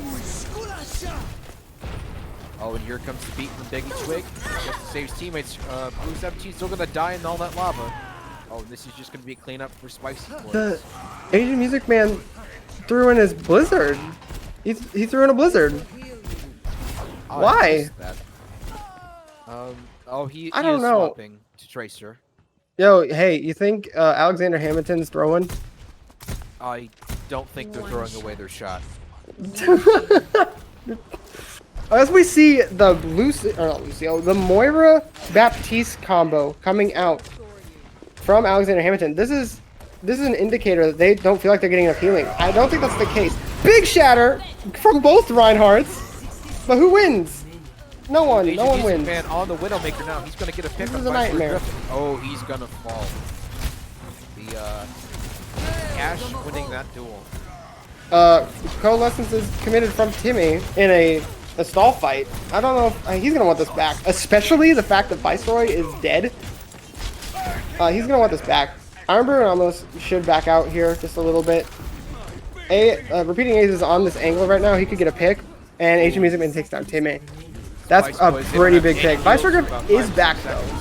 Oh, and here comes the beat from Diggy Twig. Just to save his teammates. Blue 17 still gonna die in all that lava. Oh, this is just gonna be a cleanup for Spicy Boiz. The Asian Music Man threw in his Blizzard. He threw in a Blizzard. Oh, I Why? missed that. Oh, he I don't is know. swapping to Tracer. Yo, hey, you think Alexander Hammondton's throwing? I don't think they're throwing away their shot. As we see the the Moira Baptiste combo coming out from Alexander Hammondton, this is an indicator that they don't feel like they're getting enough healing. I don't think that's the case. Big shatter from both Reinhardts, but who wins? No one. Asian No one Music wins. Man on the Widowmaker now. He's gonna get a pick This on is a Vice nightmare. Griffin. Oh, he's gonna fall. The Ash winning that duel. Coalescence is committed from Timmy in a stall fight. I don't know if he's gonna want this back, especially the fact that Viceroy is dead. He's gonna want this back. Ironbrew almost should back out here just a little bit. Repeating Ace is on this angle right now. He could get a pick, and Asian Music Man takes down Timmy. That's Spice a Boiz, they pretty don't big have pick. any Viceroy heals Grip for about is 5 back seconds. though.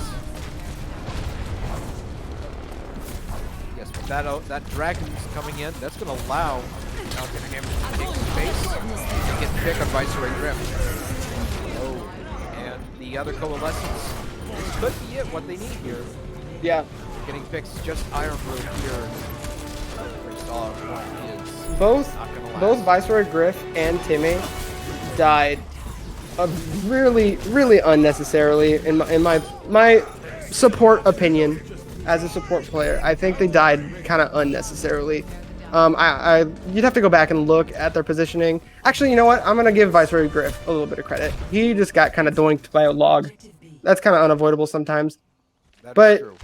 Yes, but that dragon's coming in. That's gonna allow Alexander Hammondton to take space and get the pick on Viceroy Griff. Oh, and the other Coalescence. This could be it. What they need here. Yeah. Getting picks just Iron Brew here. First off, is Both not gonna last. both Viceroy Griff and Timmy died really unnecessarily in my support opinion as a support player. I think they died kind of unnecessarily. You'd have to go back and look at their positioning. Actually, you know what? I'm gonna give Viceroy Griff a little bit of credit. He just got kind of doinked by a log. That's kind of unavoidable sometimes. That but- is true.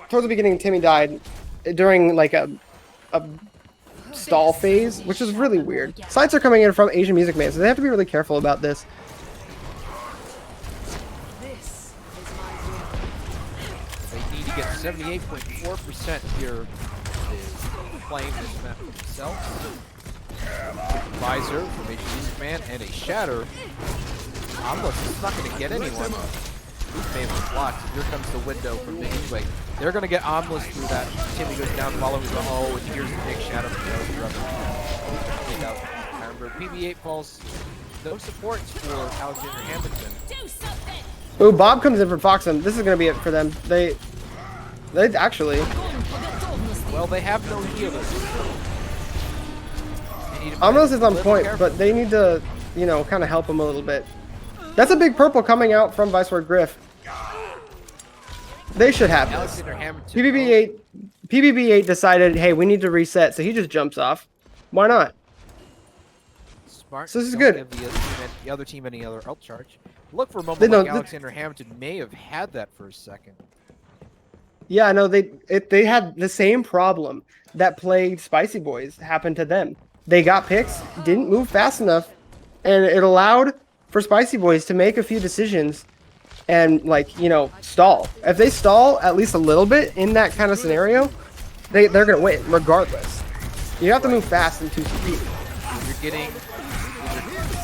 Towards the beginning, Timmy died during like a stall phase, which is really weird. Sites are coming in from Asian Music Man, so they have to be really careful about this. They need to get 78.4% here to claim this map for themselves. Visor from Asian Music Man and a Shatter. Omnilus is not going to get anyone. Boot may have blocked. Here comes the window from Big Twig. They're going to get Omnilus through that. Timmy goes down, following the hole, and here's the big shadow from the other. Take out Ironbrew. PB8 falls. No supports for Alexander Hammondton. Ooh, Bob comes in for Foxen. This is gonna be it for them. They actually. Well, they have no healers. They need to Omnilus be is a on little point, careful. but they need to, kind of help him a little bit. That's a big purple coming out from Viceroy Griff. They should have this. Alexander Hammondton. PBB8 decided, hey, we need to reset, so he just jumps off. Why not? Smart. So this is Don't good. give the other team any other ult charge. Look for a moment They like don't- Alexander Hammondton may have had that for a second. Yeah, no, they had the same problem that plagued Spicy Boiz happen to them. They got picks, didn't move fast enough, and it allowed for Spicy Boiz to make a few decisions and like, you know, stall. If they stall at least a little bit in that kind of scenario, they're gonna win regardless. You have to move fast and to speed. You're getting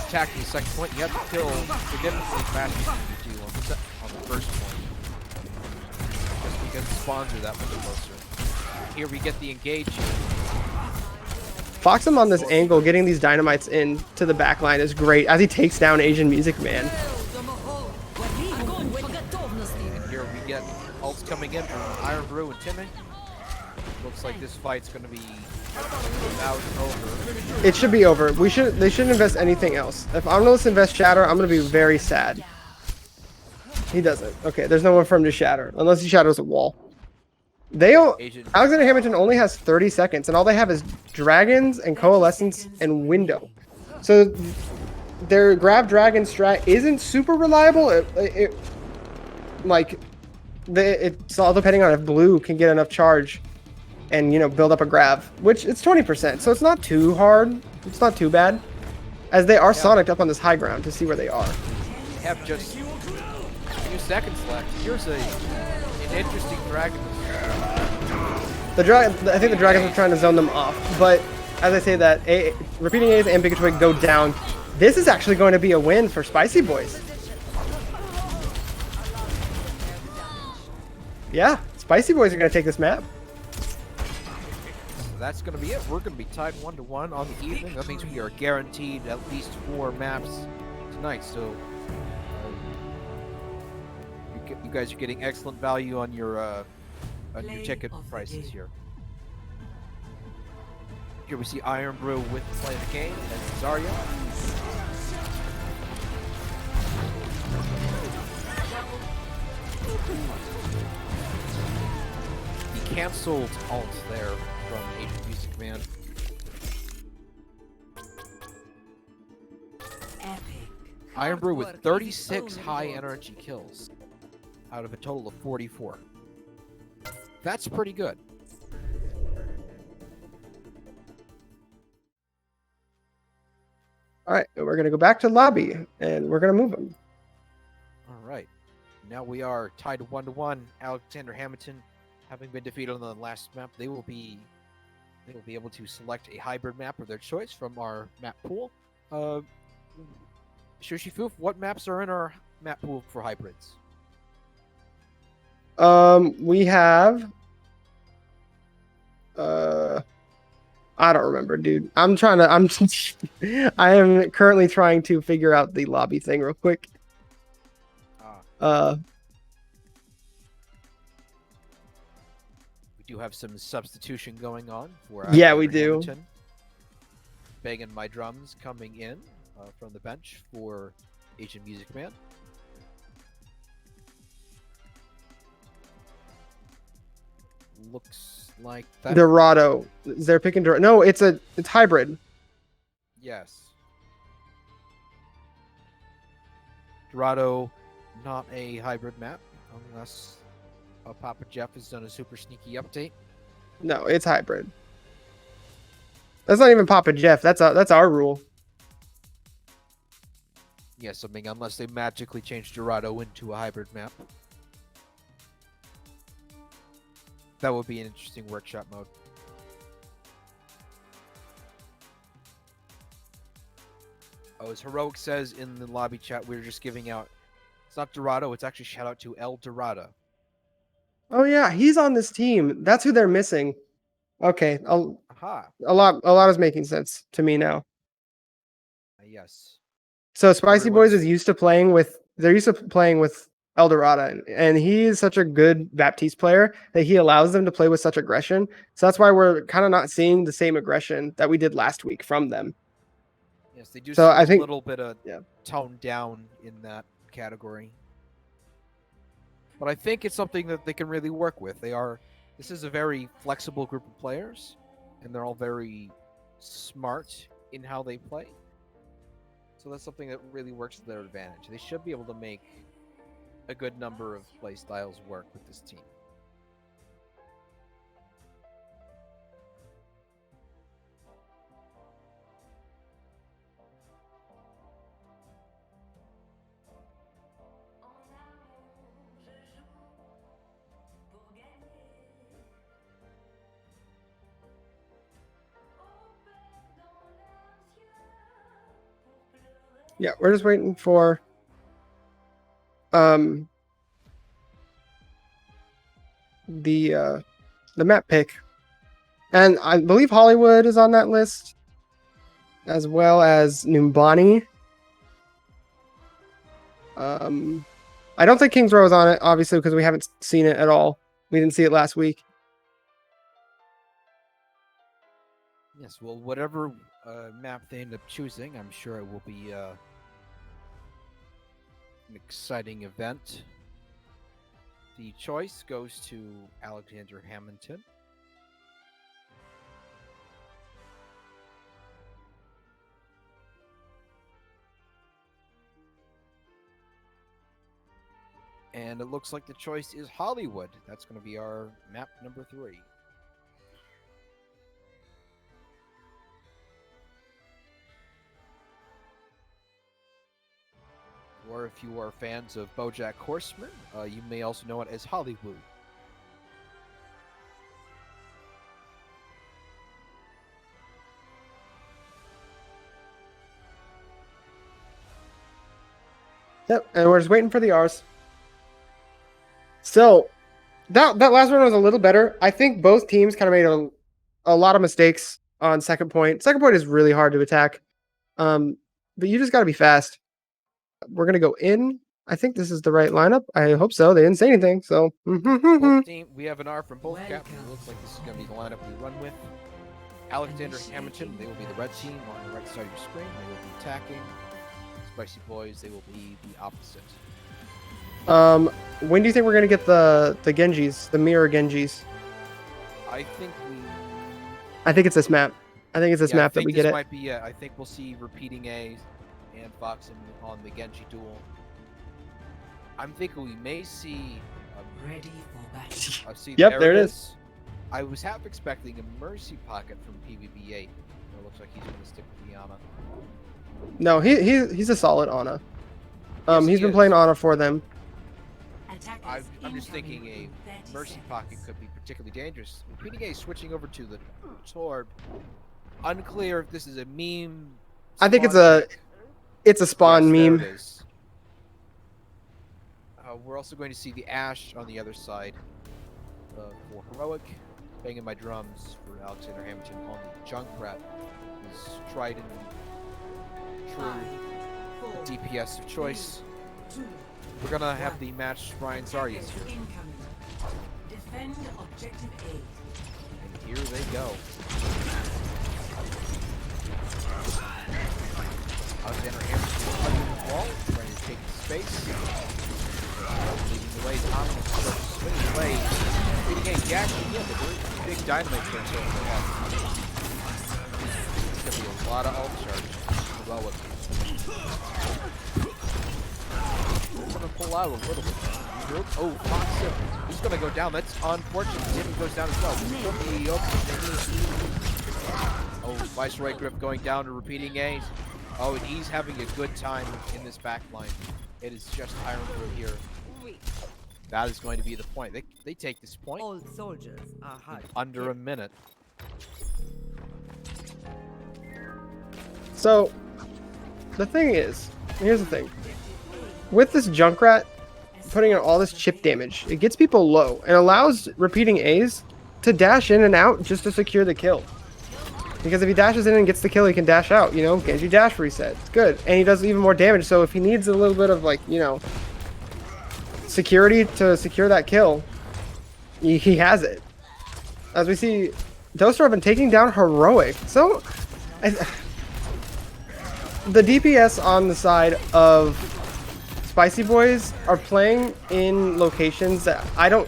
attacking the second point. You have to kill significantly faster than you do on the first point, just because the spawns are that much closer. Here we get the engage. Foxham on this angle, getting these dynamites in to the back line is great as he takes down Asian Music Man. And here we get ults coming in from Iron Brew and Timmy. Looks like this fight's going to be about over. It should be over. They shouldn't invest anything else. If Omnilus invests Shatter, I'm going to be very sad. He doesn't. Okay, there's no one for him to shatter unless he shatters a wall. Alexander Hammondton only has 30 seconds, and all they have is Dragons and Coalescence and Window. So their grab dragon strat isn't super reliable. It's all depending on if blue can get enough charge and, you know, build up a grab, which it's 20%, so it's not too hard. It's not too bad, as they are sonicked up on this high ground to see where they are. They have just a few seconds left. Here's an interesting dragon. I think the dragons are trying to zone them off, but as I say that, repeating A's and Big Twig go down. This is actually going to be a win for Spicy Boys. Yeah, Spicy Boys are going to take this map. So that's going to be it. We're going to be tied 1-1 on the evening. That means we are guaranteed at least 4 maps tonight. So you guys are getting excellent value on your ticket prices here. Here we see Iron Brew with play the game and Zarya. The cancelled ult there from Asian Music Man. Iron Brew with 36 high energy kills out of a total of 44. That's pretty good. All right, we're going to go back to lobby, and we're going to move them. All right. Now we are tied 1-1. Alexander Hammondton, having been defeated on the last map, they will be able to select a hybrid map of their choice from our map pool. Shushifu, what maps are in our map pool for hybrids? We have I don't remember, dude. I am currently trying to figure out the lobby thing real quick. We do have some substitution going on for yeah, we do. Hammondton. Banging my drums coming in from the bench for Asian Music Man. Looks like that. Dorado. They're picking Dorado. No, it's hybrid. Yes. Dorado, not a hybrid map, unless Papa Jeff has done a super sneaky update. No, it's hybrid. That's not even Papa Jeff. That's our rule. Yes, I mean, unless they magically change Dorado into a hybrid map. That would be an interesting workshop mode. Oh, as Heroic says in the lobby chat, we're just giving out. It's not Dorado, it's actually shout out to El Dorado. Oh yeah, he's on this team. That's who they're missing. Okay, Aha. a lot is making sense to me now. Yes. So Spicy Boys is used to playing with. They're used to playing with El Dorado, and he is such a good Baptiste player that he allows them to play with such aggression. So that's why we're kind of not seeing the same aggression that we did last week from them. Yes, they do. So I think a little bit of tone down in that category, but I think it's something that they can really work with. This is a very flexible group of players, and they're all very smart in how they play. So that's something that really works to their advantage. They should be able to make a good number of play styles work with this team. Yeah, we're just waiting for the map pick. And I believe Hollywood is on that list, as well as Numbani. I don't think Kings Row is on it, obviously, because we haven't seen it at all. We didn't see it last week. Yes, well, whatever map they end up choosing, I'm sure it will be an exciting event. The choice goes to Alexander Hammondton. And it looks like the choice is Hollywood. That's going to be our map number 3. Or if you are fans of BoJack Horseman, you may also know it as Hollywood. Yep, and we're just waiting for the R's. So that last one was a little better. I think both teams kind of made a lot of mistakes on second point. Second point is really hard to attack, but you just got to be fast. We're gonna go in. I think this is the right lineup. I hope so. They didn't say anything, so. Both team, we have an R from both captains. It looks like this is going to be the lineup we run with. Alexander Hammondton, they will be the red team on the right side of your screen. They will be attacking. Spicy Boiz, they will be the opposite. When do you think we're gonna get the Genjis, the mirror Genjis? I think it's this map. I think it's this map that we get it. Might be it. I think we'll see repeating A's and Fox on the Genji duel. I'm thinking we may see. Ready for battle. Yep, there it is. I was half expecting a Mercy Pocket from PvP8. It looks like he's going to stick with the Ana. No, he's a solid Ana. Yes, he's been playing Ana for them. I'm just thinking a Mercy Pocket could be particularly dangerous. Repeating A switching over to the Torb. Unclear if this is a meme. I think it's a spawn meme. There it is. We're also going to see the Ashe on the other side for Heroic. Banging my drums for Alexander Hammondton on the Junkrat. His tried and true DPS of choice. We're gonna have the match Ryan Zarias here. Defend objective A. And here they go. Alexander Hammondton under the wall, trying to take the space. Leading the way, Thomas swinging away. Beating a dash again, the big dynamite turns over the head. It's gonna be a lot of ult charge. Well, we're gonna pull out a little bit. Oh, Fox, he's gonna go down. That's unfortunate. Timmy goes down as well. Oh, Viceroy Grip going down to repeating A's. Oh, and he's having a good time in this back line. It is just iron through here. That is going to be the point. They take this point. All soldiers are hard. Under a minute. So, the thing is, here's the thing. With this Junkrat putting in all this chip damage, it gets people low and allows repeating A's to dash in and out just to secure the kill. Because if he dashes in and gets the kill, he can dash out, you know, Genji dash reset. It's good. And he does even more damage, so if he needs a little bit of, like, you know, security to secure that kill, he has it. As we see, Dostar have been taking down Heroic. So, the DPS on the side of Spicy Boiz are playing in locations that I don't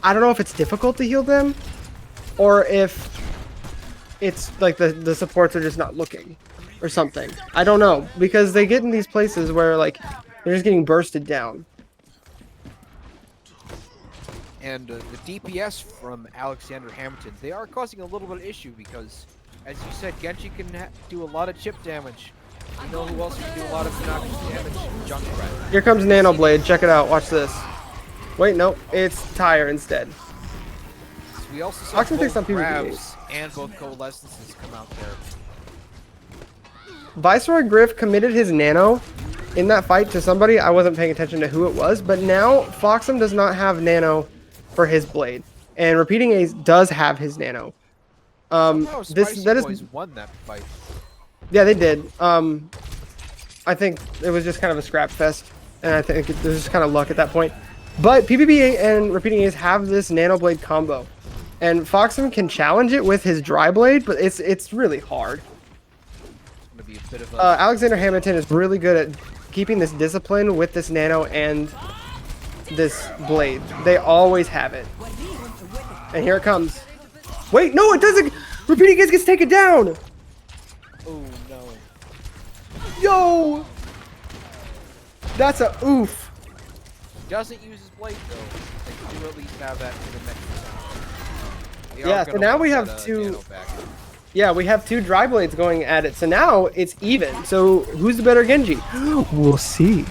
know if it's difficult to heal them, or if it's like the supports are just not looking or something. I don't know, because they get in these places where like they're just getting bursted down. And the DPS from Alexander Hammondton, they are causing a little bit of issue because, as you said, Genji can do a lot of chip damage. You know who else can do a lot of obnoxious damage? Junkrat. Here comes Nano Blade. Check it out. Watch this. Wait, no, it's Tyre instead. So we also saw Oxen takes both on PvP. grabs and both coalescences come out there. Viceroy Griff committed his nano in that fight to somebody. I wasn't paying attention to who it was, but now Foxum does not have nano for his blade, and Repeating Ace does have his nano. Somehow That is Boiz won that fight. yeah, they did. I think it was just kind of a scrap fest, and I think it was just kind of luck at that point. But PPB and Repeating Ace have this nano blade combo, and Foxum can challenge it with his dry blade, but it's really hard. It's gonna be a bit of a Alexander Hammondton is really good at keeping this discipline with this nano and this blade. They always have it. And here it comes. Wait, no, it doesn't. Repeating Ace gets taken down. oh no. Yo, that's a oof. He doesn't use his blade though. They do at least have that for the next time. They are Yeah, so gonna now want we have that, two. nano back. Yeah, we have two dry blades going at it. So now it's even. So who's the better Genji? We'll see.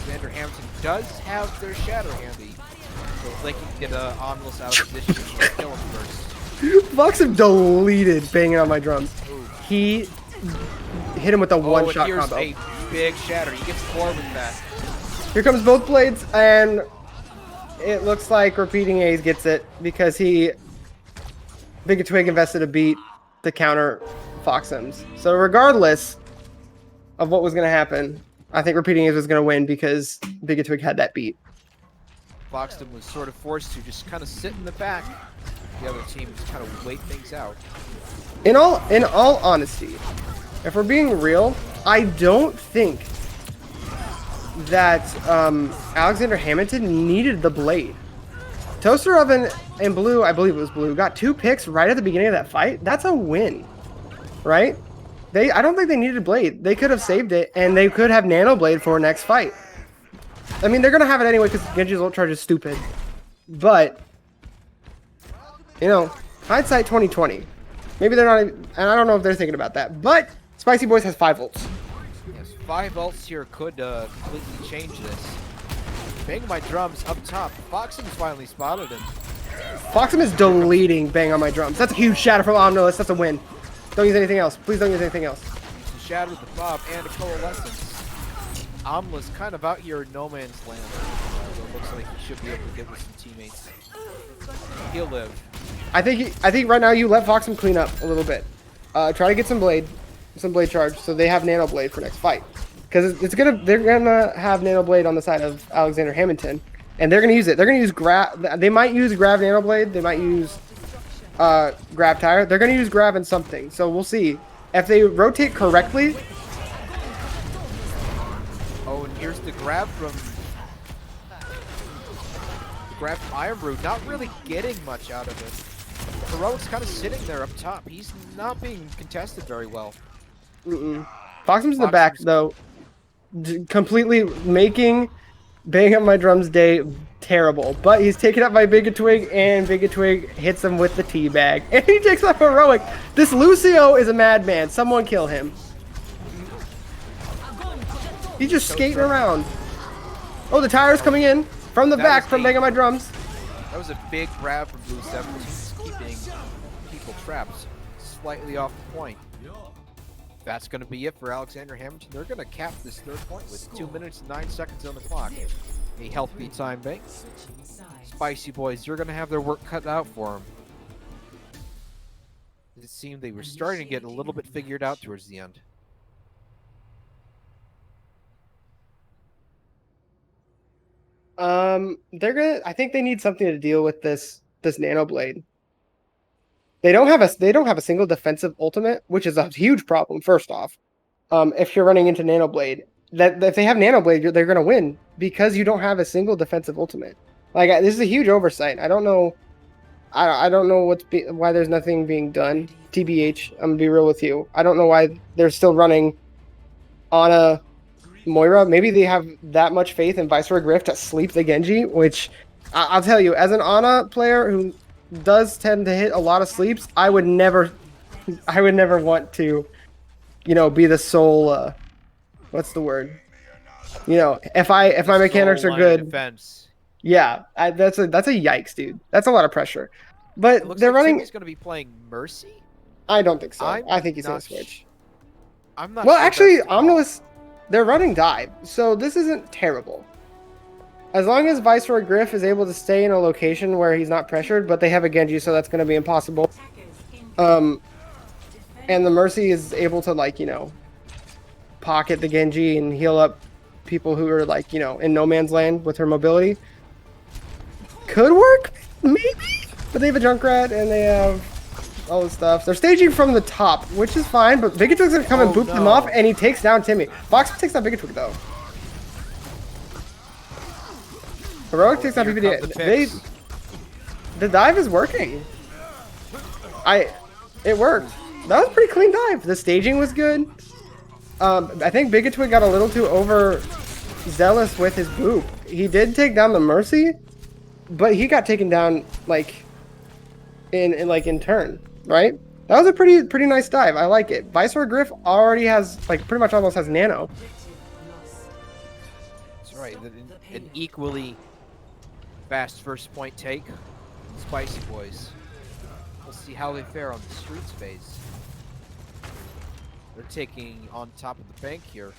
Alexander Hammondton does have their shadow handy, so if they can get Omnilus out of position and kill him first. Foxum deleted banging on my drums. He hit him with a one-shot here's combo. a big shatter. He gets 4 with that. Here comes both blades, and it looks like Repeating Ace gets it because Big Twig invested a beat to counter Foxum's. So regardless of what was going to happen, I think Repeating Ace was going to win because Big Twig had that beat. Foxton was sort of forced to just kind of sit in the back. The other team just kind of wait things out. In all honesty, if we're being real, I don't think that Alexander Hammondton needed the blade. Toaster Oven and Blue, I believe it was Blue, got 2 picks right at the beginning of that fight. That's a win, right? I don't think they needed blade. They could have saved it, and they could have Nano Blade for next fight. I mean, they're gonna have it anyway because Genji's ult charge is stupid. But you know, hindsight 2020. Maybe they're not, and I don't know if they're thinking about that. But Spicy Boiz has 5 ults. Yes, 5 ults here could completely change this. Bang my drums up top. Foxum's finally spotted him. Foxum is deleting Bang on my drums. That's a huge shatter from Omnilus. That's a win. Don't use anything else. Please don't use anything else. Shattered the Bob and a Coalescence. Omnilus kind of out here in no man's land. So it looks like he should be able to get with some teammates. He'll live. I think right now you let Foxum clean up a little bit. Try to get some blade charge so they have Nano Blade for next fight. Because they're gonna have Nano Blade on the side of Alexander Hammondton, and they're gonna use it. They're gonna use They might use Grav Nano Blade. They might use Grav Tire. They're gonna use Grav and something. So we'll see if they rotate correctly. Oh, and here's the grab from Iron Brew. Not really getting much out of it. Heroic's kind of sitting there up top. He's not being contested very well. Foxum's in the back though, completely making Bang on my drums day terrible. But he's taken up by Big Twig, and Big Twig hits him with the teabag, and he takes off Heroic. This Lucio is a madman. Someone kill him. He's just skating around. Oh, the tire's coming in from the back from Bang on my drums. That was a big grab from Blue 7. He's keeping people trapped slightly off the point. That's going to be it for Alexander Hammondton. They're going to cap this 3rd point with 2 minutes and 9 seconds on the clock. A healthy time bank. Spicy Boiz, you're going to have their work cut out for them. It seemed they were starting to get a little bit figured out towards the end. I think they need something to deal with this Nano Blade. They don't have a single defensive ultimate, which is a huge problem. First off, if you're running into Nano Blade, that if they have Nano Blade, they're gonna win because you don't have a single defensive ultimate. Like this is a huge oversight. I don't know. I don't know why there's nothing being done. TBH, I'm gonna be real with you. I don't know why they're still running on a Moira. Maybe they have that much faith in Viceroy Griff to sleep the Genji, which I'll tell you, as an Ana player who does tend to hit a lot of sleeps, I would never want to, be the sole, what's the word? If my mechanics are good, defense. Yeah, that's a yikes, dude. That's a lot of pressure. But It looks they're like running. Timmy's going to be playing Mercy. I don't think so. I'm I think he's gonna not switch. I'm not Well, sure actually, that's the call. Omnilus, they're running dive, so this isn't terrible. As long as Viceroy Griff is able to stay in a location where he's not pressured, but they have a Genji, so that's going to be impossible. And the Mercy is able to, like, you know, pocket the Genji and heal up people who are, like, you know, in no man's land with her mobility. Could work, maybe, but they have a Junkrat and they have all this stuff. They're staging from the top, which is fine, but Bigatwig's going to come and boop them off, and he takes down Timmy. Fox takes down Bigatwig, though. Heroic takes down PPD. The dive is working. It worked. That was a pretty clean dive. The staging was good. I think Bigatwig got a little too overzealous with his boop. He did take down the Mercy, but he got taken down like in turn, right? That was a pretty nice dive. I like it. Viceroy Griff already has like pretty much almost has nano. That's right. An equally fast first point take. Spicy Boys. We'll see how they fare on the streets phase. They're taking on top of the bank here.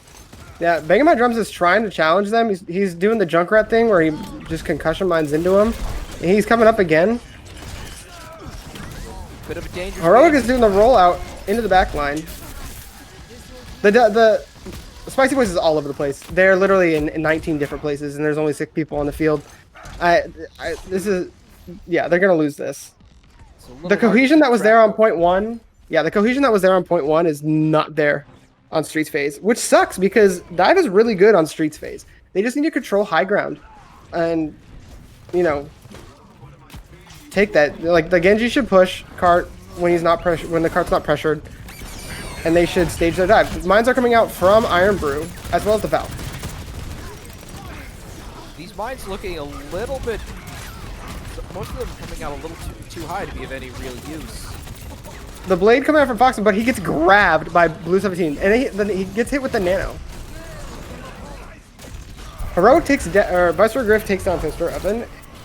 Yeah, Banging My Drums is trying to challenge them. He's doing the Junkrat thing where he just concussion mines into him. And he's coming up again. Bit of a dangerous Heroic game. is doing the rollout into the back line. The Spicy Boys is all over the place. They're literally in 19 different places, and there's only 6 people on the field. This is, yeah, they're gonna lose this. The cohesion that was there on point 1, yeah, the cohesion that was there on point 1 is not there on Streets phase, which sucks because Dive is really good on Streets phase. They just need to control high ground, and you know, take that. Like the Genji should push cart when he's not pressured, when the cart's not pressured, and they should stage their dive. Mines are coming out from Iron Brew as well as the Valve. These mines looking a little bit. Most of them coming out a little too high to be of any real use. The blade coming out from Foxen, but he gets grabbed by Blue 17, and then he gets hit with the nano. Heroic takes Viceroy Griff takes down Fister Oven,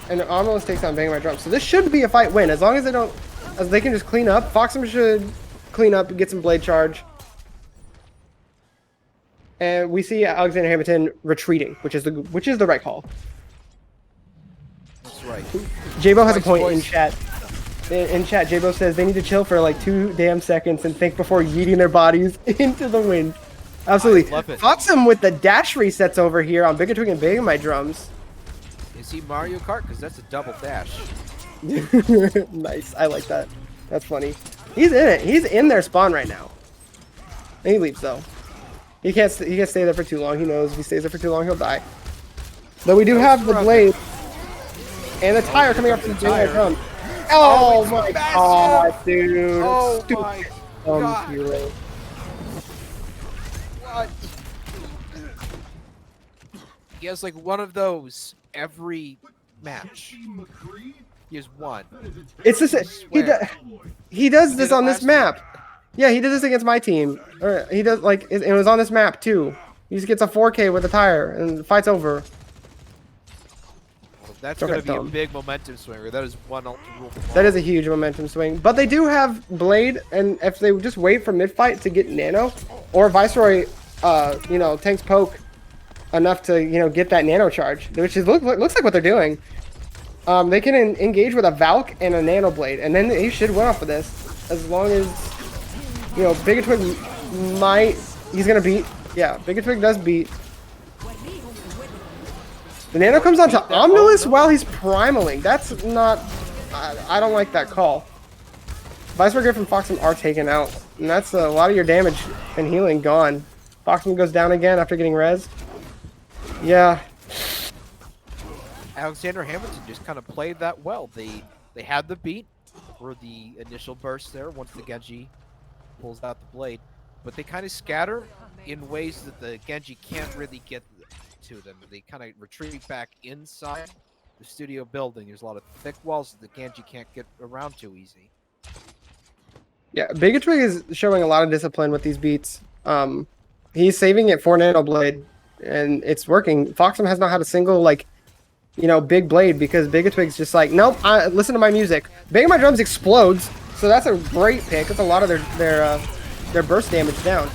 and Omnilus takes down Banging My Drum. So this should be a fight win as long as they can just clean up. Foxen should clean up and get some blade charge. And we see Alexander Hammondton retreating, which is the right call. That's right. Jabo has a point in chat. In chat, Jabo says they need to chill for like 2 damn seconds and think before yeeting their bodies into the wind. Absolutely. I love it. Foxem with the dash resets over here on Bigatwig and Banging My Drums. Is he Mario Kart? Because that's a double dash. Nice. I like that. That's funny. He's in it. He's in their spawn right now. And he leaves though. He can't stay there for too long. He knows if he stays there for too long, he'll die. Though we do have the blade and the tire coming up from the Banging My Drums. Oh my god, dude. Oh Stupid. my god. Hero. What? He has like one of those every match. He has one. It's just he does this did it on this last year. map. Yeah, he did this against my team. Or he does like it was on this map too. He just gets a 4K with a tire and the fight's over. That's Okay, going to be a dumb. big momentum swinger. That is one rule. That is a huge momentum swing. But they do have Blade, and if they just wait for mid-fight to get Nano, or Viceroy, you know, tanks poke enough to, you know, get that Nano charge, which is looks like what they're doing. They can engage with a Valk and a Nano Blade, and then he should win off of this. As long as, you know, Bigatwig he's going to beat. Yeah, Bigatwig does beat. The Nano comes onto Omnilus while he's primaling. That's not... I don't like that call. Viceroy Griff and Foxen are taken out. And that's a lot of your damage and healing gone. Foxen goes down again after getting res. Yeah. Alexander Hammondton just kind of played that well. They had the beat for the initial burst there once the Genji pulls out the blade. But they kind of scatter in ways that the Genji can't really get to them. They kind of retreat back inside the studio building. There's a lot of thick walls that the Genji can't get around too easy. Yeah, Bigatwig is showing a lot of discipline with these beats. He's saving it for Nano Blade, and it's working. Foxem has not had a single, like, you know, big blade because Bigatwig's just like, nope, listen to my music. Banging My Drums explodes, So that's a great pick. That's a lot of their burst damage down.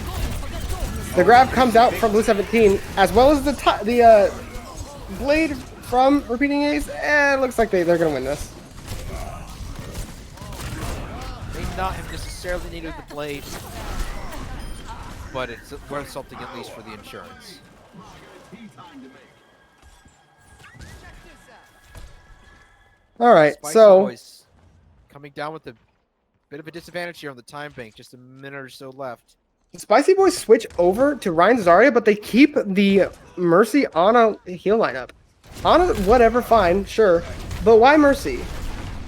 The grab comes out from Blue 17, as well as the blade from Repeating Ace. It looks like they're gonna win this. May not have necessarily needed the blade, but it's worth something at least for the insurance. All right, Spicy so Boiz coming down with a bit of a disadvantage here on the time bank. Just a minute or so left. the Spicy Boys switch over to Ryan Zarya, but they keep the Mercy on a heal lineup. On a whatever, fine, sure, but why Mercy?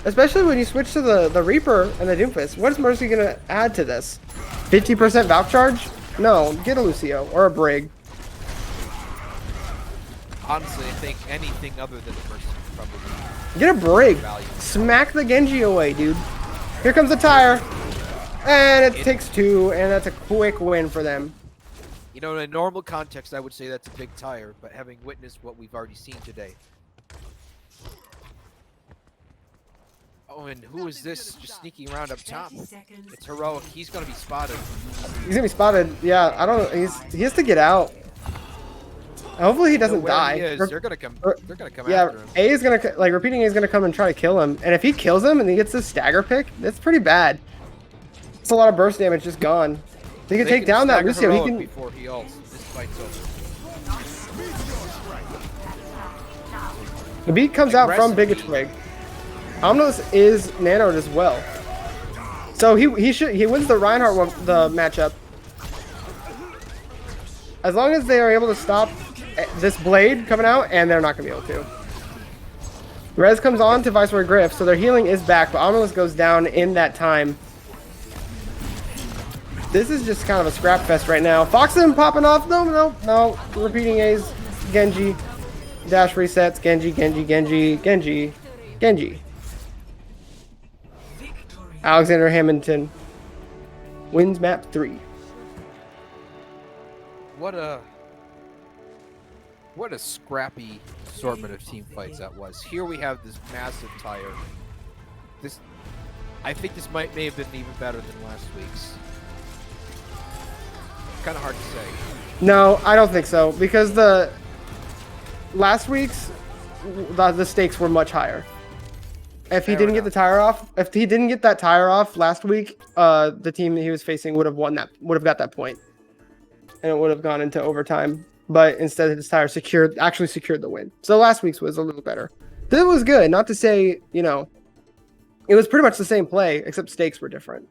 Especially when you switch to the Reaper and the Doomfist. What is Mercy gonna add to this? 50% Valk charge? No, get a Lucio or a Brig. Honestly, I think anything other than the Mercy would probably Get a Brig. value. Smack the Genji away, dude. Here comes the tire. And it takes 2, and that's a quick win for them. You know, in a normal context, I would say that's a big tire, but having witnessed what we've already seen today. Oh, and who is this just sneaking around up top? 30 seconds. It's Heroic. He's going to be spotted. He's gonna be spotted. Yeah, I don't know. He has to get out. Hopefully he doesn't Where die. he is, Re- they're going to come. re- They're going to come Yeah, after him. A is gonna like Repeating A is gonna come and try to kill him, and if he kills him and he gets this stagger pick, that's pretty bad. It's a lot of burst damage just gone. He can They take down that stagger Lucio. He Heroic can. before he ults. This fight's over. The beat comes out from Big Aggressive Twig. Omnos is nanoed as well, so he wins the Reinhardt the matchup. As long as they are able to stop this blade coming out, and they're not gonna be able to. Rez comes on to Viceroy Griff, so their healing is back, but Omnilus goes down in that time. This is just kind of a scrap fest right now. Foxen popping off. No. Repeating A's. Genji. Dash resets. Genji. Alexander Hammondton wins map 3. What a scrappy assortment of team fights that was. Here we have this massive tire. I think this may have been even better than last week's. Kind of hard to say. No, I don't think so, because the last week's the stakes were much higher. If he Fair didn't get enough. the tire off, if he didn't get that tire off last week, the team that he was facing would have won that, would have got that point, and it would have gone into overtime. But instead, his tire actually secured the win. So last week's was a little better. This was good. Not to say, it was pretty much the same play, except stakes were different.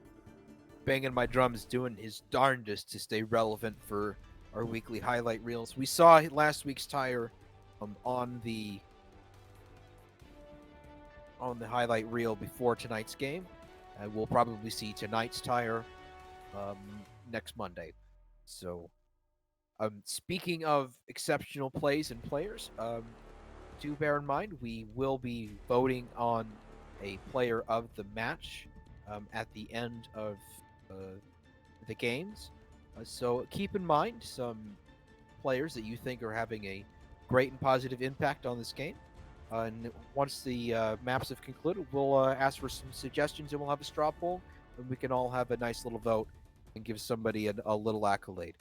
Banging My Drums doing his darndest to stay relevant for our weekly highlight reels. We saw last week's tire on the highlight reel before tonight's game. We'll probably see tonight's tire next Monday. So, speaking of exceptional plays and players, do bear in mind we will be voting on a player of the match at the end of the games. So keep in mind some players that you think are having a great and positive impact on this game. And once the maps have concluded, we'll ask for some suggestions and we'll have a straw poll, and we can all have a nice little vote and give somebody a little accolade.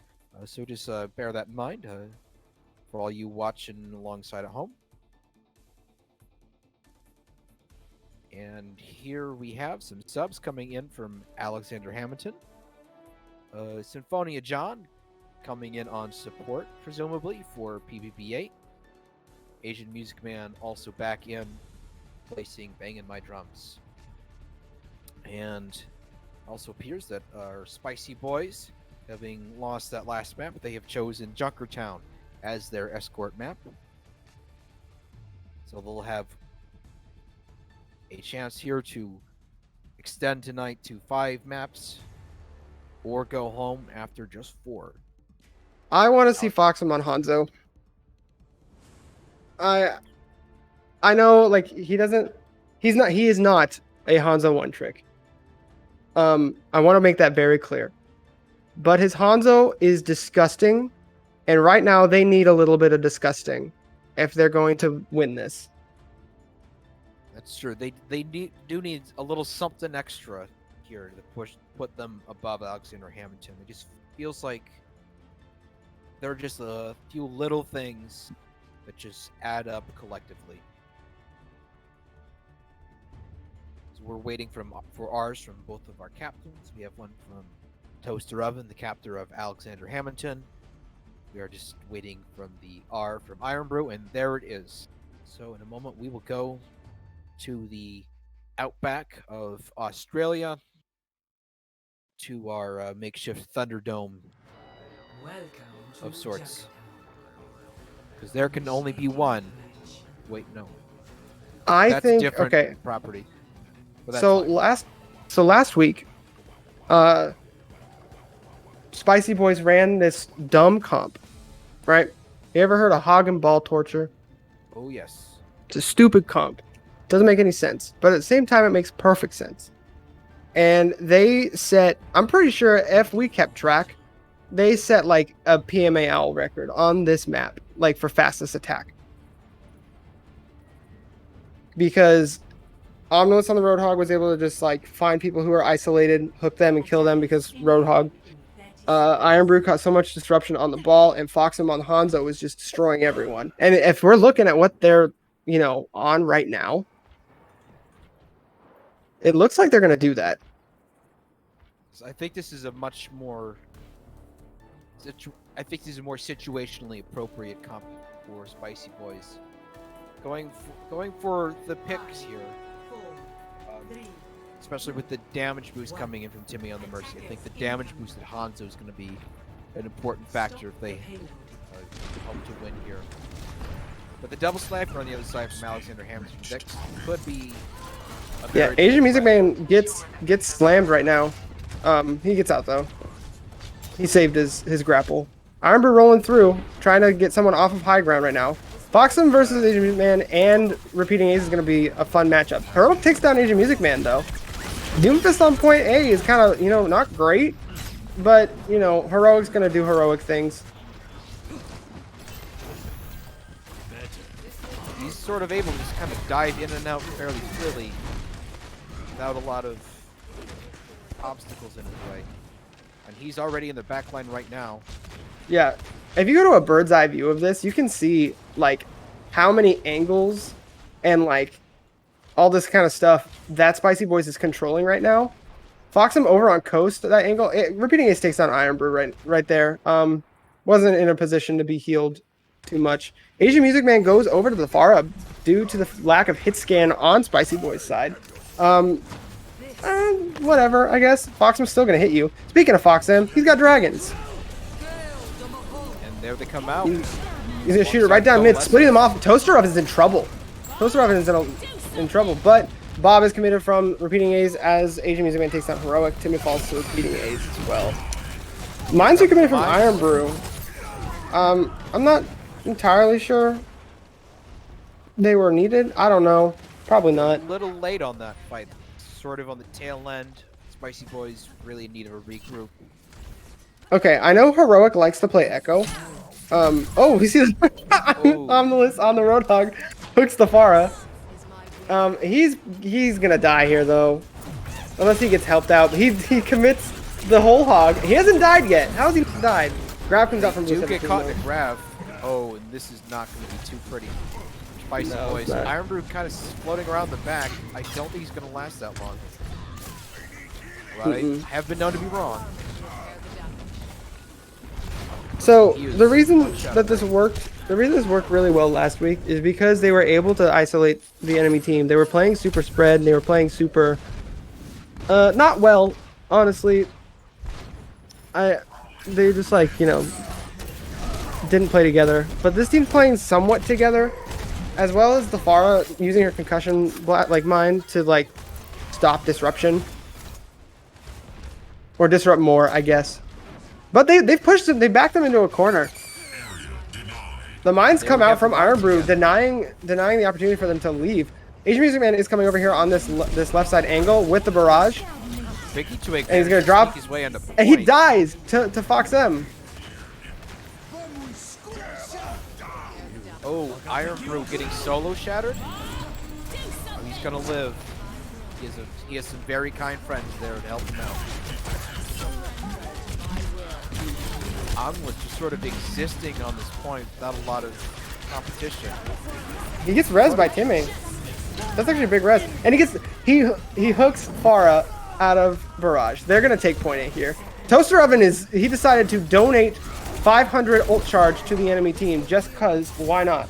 So just bear that in mind for all you watching alongside at home. And here we have some subs coming in from Alexander Hammondton. Symphonia John coming in on support, presumably, for PvP8. Asian Music Man also back in, placing Bangin' My Drums. And also appears that our Spicy Boys, having lost that last map, they have chosen Junkertown as their escort map. So they'll have a chance here to extend tonight to 5 maps or go home after just 4. I want to see Foxham on Hanzo. I know, like, he is not a Hanzo one trick. I want to make that very clear. But his Hanzo is disgusting, and right now they need a little bit of disgusting if they're going to win this. That's true. They do need a little something extra here to put them above Alexander Hammondton. It just feels like there are just a few little things that just add up collectively. So we're waiting for ours from both of our captains. We have one from Toaster Oven, the captor of Alexander Hammondton. We are just waiting from the R from Iron Brew, and there it is. So in a moment, we will go to the outback of Australia to our makeshift Thunderdome Welcome to of sorts. Juggernaut. Because there can only be one. Wait, no. I That's think different okay. property. But that's So fine. last week, Spicy Boys ran this dumb comp, right? You ever heard of hog and ball torture? Oh, yes. It's a stupid comp. Doesn't make any sense. But at the same time, it makes perfect sense. And they set, I'm pretty sure if we kept track, they set like a PMAOWL record on this map, like for fastest attack. Because Omnilus on the Roadhog was able to just like find people who are isolated, hook them, and kill them because Roadhog. Iron Brew caught so much disruption on the ball, and Foxham on Hanzo was just destroying everyone. And if we're looking at what they're, on right now, it looks like they're going to do that. I think this is a much more... I think this is a more situationally appropriate comp for Spicy Boys. Going for the picks here. Especially with the damage boost coming in from Timmy on the Mercy. I think the damage boost at Hanzo is going to be an important factor if they hope to win here. But the double sniper on the other side from Alexander Hammondton, that could be a very Asian Music Man gets slammed right now. He gets out though. He saved his grapple. Iron Brew rolling through, trying to get someone off of high ground right now. Foxham versus Asian Music Man and Repeating Ace is going to be a fun matchup. Heroic takes down Asian Music Man though. Doomfist on point A is kind of, not great, but, Heroic's going to do heroic things. He's sort of able to just kind of dive in and out fairly freely without a lot of obstacles in his way. And he's already in the back line right now. Yeah, if you go to a bird's eye view of this, you can see, like, how many angles and, like, all this kind of stuff that Spicy Boys is controlling right now. Foxham over on coast at that angle. Repeating Ace takes down Iron Brew right there. Wasn't in a position to be healed too much. Asian Music Man goes over to the Farah due to the lack of hit scan on Spicy Boys' side. Whatever, I guess. Foxham's still going to hit you. Speaking of Foxham, he's got dragons. And there they come out. He's going to shoot it right down mid, splitting them off. Toaster Oven is in trouble. Toaster Oven is in trouble, but Bob is committed from Repeating A's as Asian Music Man takes down Heroic. Timmy falls to Repeating A's as well. Mines are committed from Iron Brew. I'm not entirely sure they were needed. I don't know. Probably not. A little late on that fight. Sort of on the tail end. Spicy Boys really need a regroup. Okay, I know Heroic likes to play Echo. Oh, we see the Omnilus on the Roadhog hooks the Farah. He's gonna die here though, unless he gets helped out. He commits the whole hog. He hasn't died yet. How has he died? Grab comes out from do get caught in the grab. Oh, and this is not going to be too pretty. Spicy Boys. Iron Brew kind of floating around the back. I don't think he's going to last that long. But I have been known to be wrong. So the reason that this worked, really well last week is because they were able to isolate the enemy team. They were playing super spread. And they were playing super, not well, honestly. They just like, didn't play together. But this team's playing somewhat together, as well as the Farah using her concussion mine to stop disruption. Or disrupt more, I guess. But they've pushed them, they backed them into a corner. The mines come out from Iron Brew, denying the opportunity for them to leave. Asian Music Man is coming over here on this left side angle with the barrage. And he's gonna drop his way into point. And he dies to Fox M. Oh, Iron Brew getting solo shattered. Oh, he's gonna live. He has some very kind friends there to help him out. was just sort of existing on this point without a lot of competition. He gets res by Timmy. That's actually a big res. And he hooks Farah out of Barrage. They're gonna take point A here. Toaster Oven he decided to donate 500 ult charge to the enemy team just cause why not?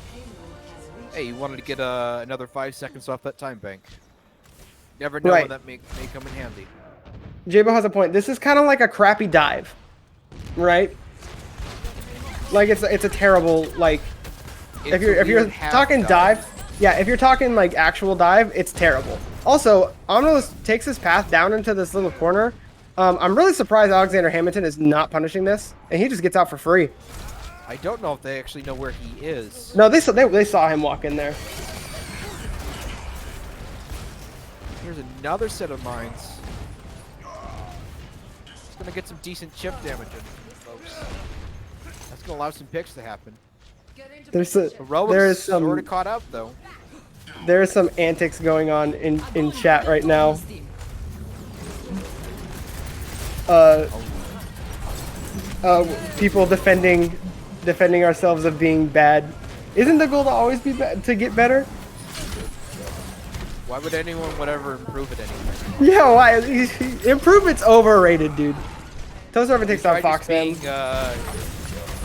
Hey, you wanted to get another 5 seconds off that time bank. Never know Right. when that may come in handy. Jabo has a point. This is kind of like a crappy dive, right? Like it's a terrible like. If you're talking dive, yeah. If you're talking like actual dive, it's terrible. Also, Omnilus takes his path down into this little corner. I'm really surprised Alexander Hammondton is not punishing this, and he just gets out for free. I don't know if they actually know where he is. No, they saw him walk in there. Here's another set of mines. It's gonna get some decent chip damage in, folks. That's gonna allow some picks to happen. There is some sort of caught up though. There is some antics going on in chat right now. People defending ourselves of being bad. Isn't the goal to always be to get better? Why would anyone ever improve at anything? Yeah, why? Improvement's overrated, dude. Toaster Oven takes down Fox being,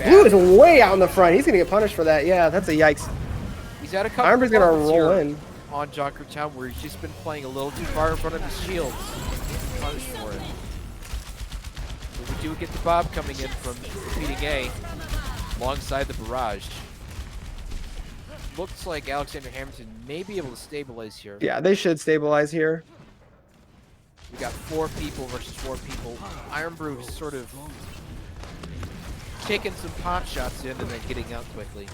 Blue is way out in the front. He's gonna get punished for that. Yeah, that's a yikes. He's had a couple Ironbre's gonna roll in on Junkertown where he's just been playing a little too far in front of his shields. Punished for it. But we do get the Bob coming in from repeating A alongside the Barrage. Looks like Alexander Hammondton may be able to stabilize here. Yeah, they should stabilize here. We got 4 people versus 4 people. Ironbrew is sort of taking some pot shots in and then getting out quickly.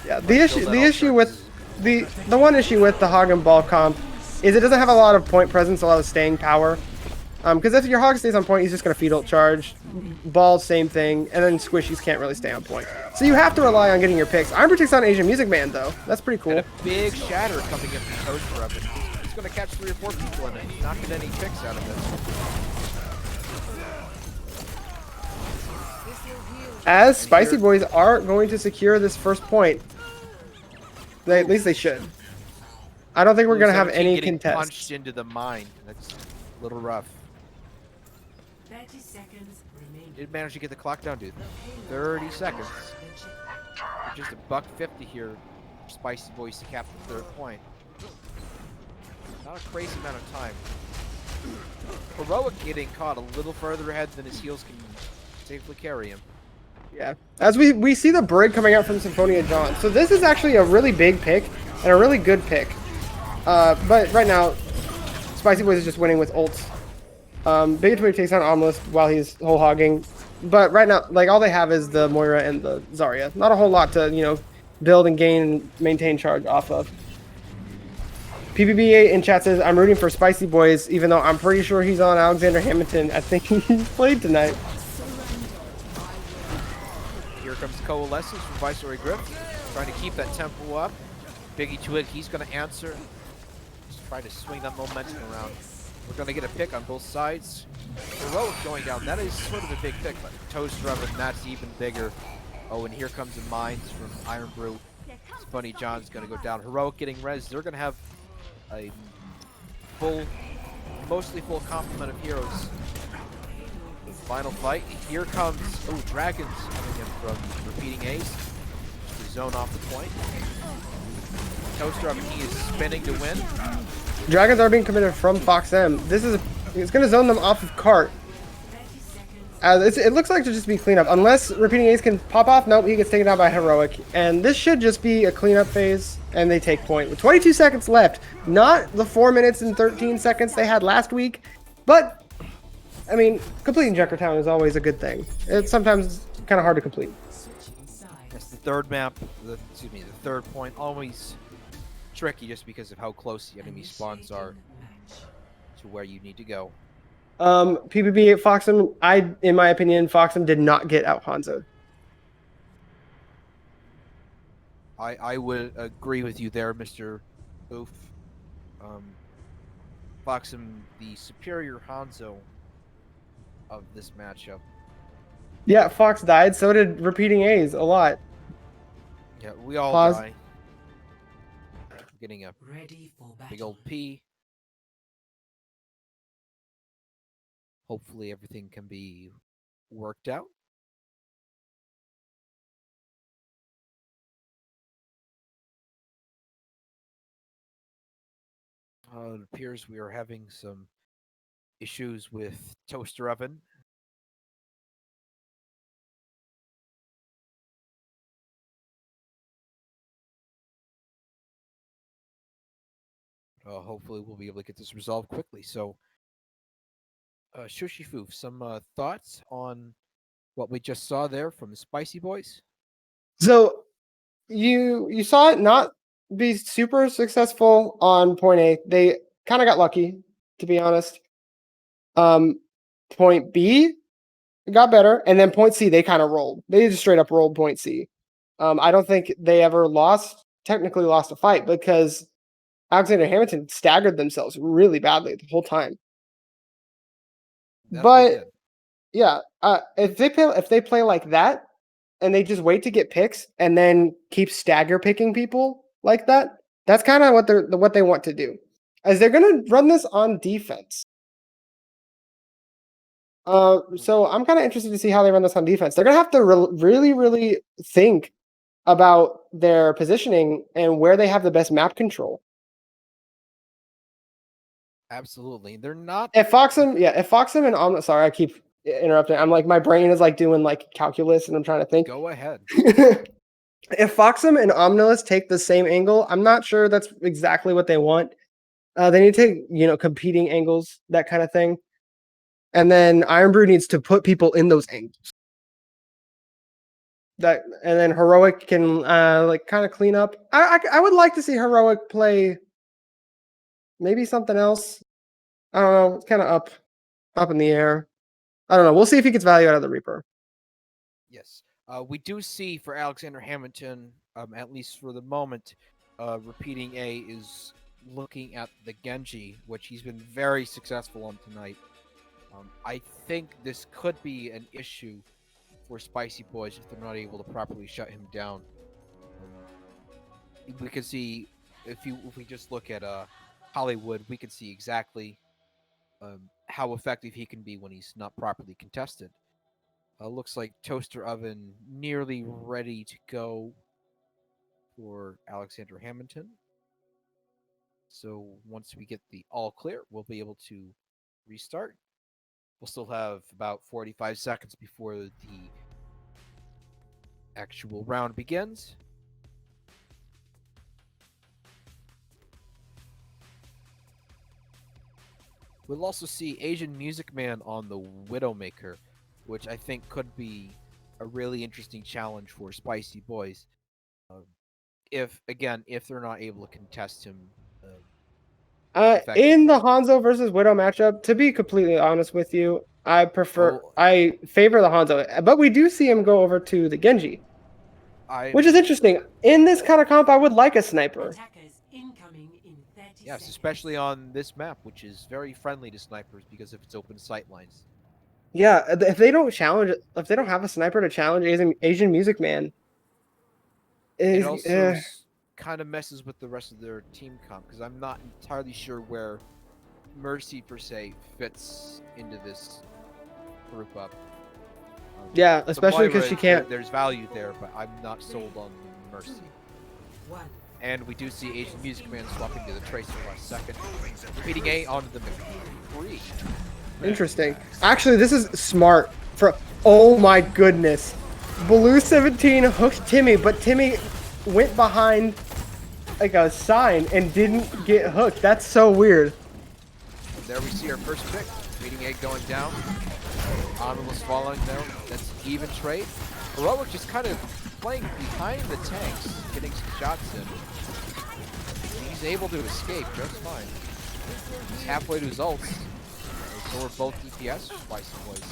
Yeah, the issue with the one issue with the Hog and Ball comp is it doesn't have a lot of point presence, a lot of staying power. Because if your Hog stays on point, he's just gonna feed ult charge. Ball, same thing, and then Squishies can't really stay on point. So you have to rely on getting your picks. Ironbrew takes on Asian Music Man though. That's pretty cool. And a big shatter coming in from Toaster Oven. He's gonna catch 3 or 4 people in it, not get any picks out of this. As Spicy Boys are going to secure this first point. At least they should. I don't think we're going to have any contests. Punched into the mine. That's a little rough. 30 seconds remaining. Did manage to get the clock down, dude. 30 seconds. Just $1.50 here for Spicy Boys to cap the 3rd point. Not a crazy amount of time. Heroic getting caught a little further ahead than his heals can safely carry him. Yeah, as we see the brig coming out from Symphonia John. So this is actually a really big pick and a really good pick. But right now, Spicy Boys is just winning with ults. Big Twig takes on Omnilus while he's whole hogging. But right now, like all they have is the Moira and the Zarya. Not a whole lot to build and gain and maintain charge off of. PBBA in chat says I'm rooting for Spicy Boys, even though I'm pretty sure he's on Alexander Hammondton. I think he played tonight. Here comes Coalescence from Viceroy Grip, trying to keep that tempo up. Biggie Twig, he's going to answer. Just trying to swing that momentum around. We're going to get a pick on both sides. Heroic going down, that is sort of a big pick, but Toaster Oven, that's even bigger. Oh, and here comes the mines from Ironbrew. Funny John's going to go down. Heroic getting res. They're going to have a mostly full complement of heroes. Final fight. Here comes Dragons coming in from repeating Ace. To zone off the point. Toaster Oven, he is spinning to win. Dragons are being committed from Fox M. It's going to zone them off of Cart. It looks like to just be cleanup. Unless repeating Ace can pop off, nope, he gets taken out by Heroic. And this should just be a cleanup phase, and they take point. With 22 seconds left, not the 4 minutes and 13 seconds they had last week, but I mean, completing Junkertown is always a good thing. It's sometimes kind of hard to complete. That's the 3rd map, the 3rd point, always tricky just because of how close the enemy spawns are to where you need to go. PBB at Foxham, in my opinion, Foxham did not get out Hanzo. I would agree with you there, Mr. Oof. Foxum the superior Hanzo of this matchup. Yeah, Fox died. So did repeating A's a lot. Yeah, we all Pause. die. Getting a Ready for battle. big old P. Hopefully everything can be worked out. It appears we are having some issues with Toaster Oven. Hopefully we'll be able to get this resolved quickly. So, Shushifu, some thoughts on what we just saw there from the Spicy Boys? So you saw it not be super successful on point A. They kind of got lucky, to be honest. Point B got better, and then point C they kind of rolled. They just straight up rolled point C. I don't think they ever technically lost a fight because Alexander Hammondton staggered themselves really badly the whole time. But yeah, if they play like that and they just wait to get picks and then keep stagger picking people like that, that's kind of what they want to do. As they're gonna run this on defense. So I'm kind of interested to see how they run this on defense. They're gonna have to really think about their positioning and where they have the best map control. Absolutely. They're not. If Foxum and Omnilus, sorry, I keep interrupting. I'm like, my brain is like doing like calculus and I'm trying to think. Go ahead. If Foxum and Omnilus take the same angle, I'm not sure that's exactly what they want. They need to take, competing angles, that kind of thing. And then Iron Brew needs to put people in those angles. And then Heroic can kind of clean up. I would like to see Heroic play maybe something else. I don't know. It's kind of up in the air. I don't know. We'll see if he gets value out of the Reaper. Yes. We do see for Alexander Hammondton, at least for the moment, repeating A is looking at the Genji, which he's been very successful on tonight. I think this could be an issue for Spicy Boys if they're not able to properly shut him down. We can see, if we just look at Hollywood, we can see exactly how effective he can be when he's not properly contested. Looks like Toaster Oven nearly ready to go for Alexander Hammondton. So once we get the all clear, we'll be able to restart. We'll still have about 45 seconds before the actual round begins. We'll also see Asian Music Man on the Widowmaker, which I think could be a really interesting challenge for Spicy Boys. If they're not able to contest him. In the Hanzo versus Widow matchup, to be completely honest with you, I favor the Hanzo, but we do see him go over to the Genji, which is interesting. In this kind of comp, I would like a sniper. Attackers incoming in 30 Yes, seconds. especially on this map, which is very friendly to snipers because of its open sight lines. Yeah, if they don't have a sniper to challenge Asian Music Man, It also kind of messes with the rest of their team comp because I'm not entirely sure where Mercy per se fits into this group up. Yeah, especially because she can't. There's value there, but I'm not sold on Mercy. 1. And we do see Asian Music Man swapping to the Tracer last second. Repeating A onto the McCree. Interesting. Actually, this is smart. Oh my goodness, Blue 17 hooked Timmy, but Timmy went behind like a sign and didn't get hooked. That's so weird. There we see our first pick. Repeating A going down. Omnilus following there. That's even trade. Heroic just kind of playing behind the tanks, getting some shots in. He's able to escape just fine. He's halfway to his ults. So we're both DPS Spicy Boys.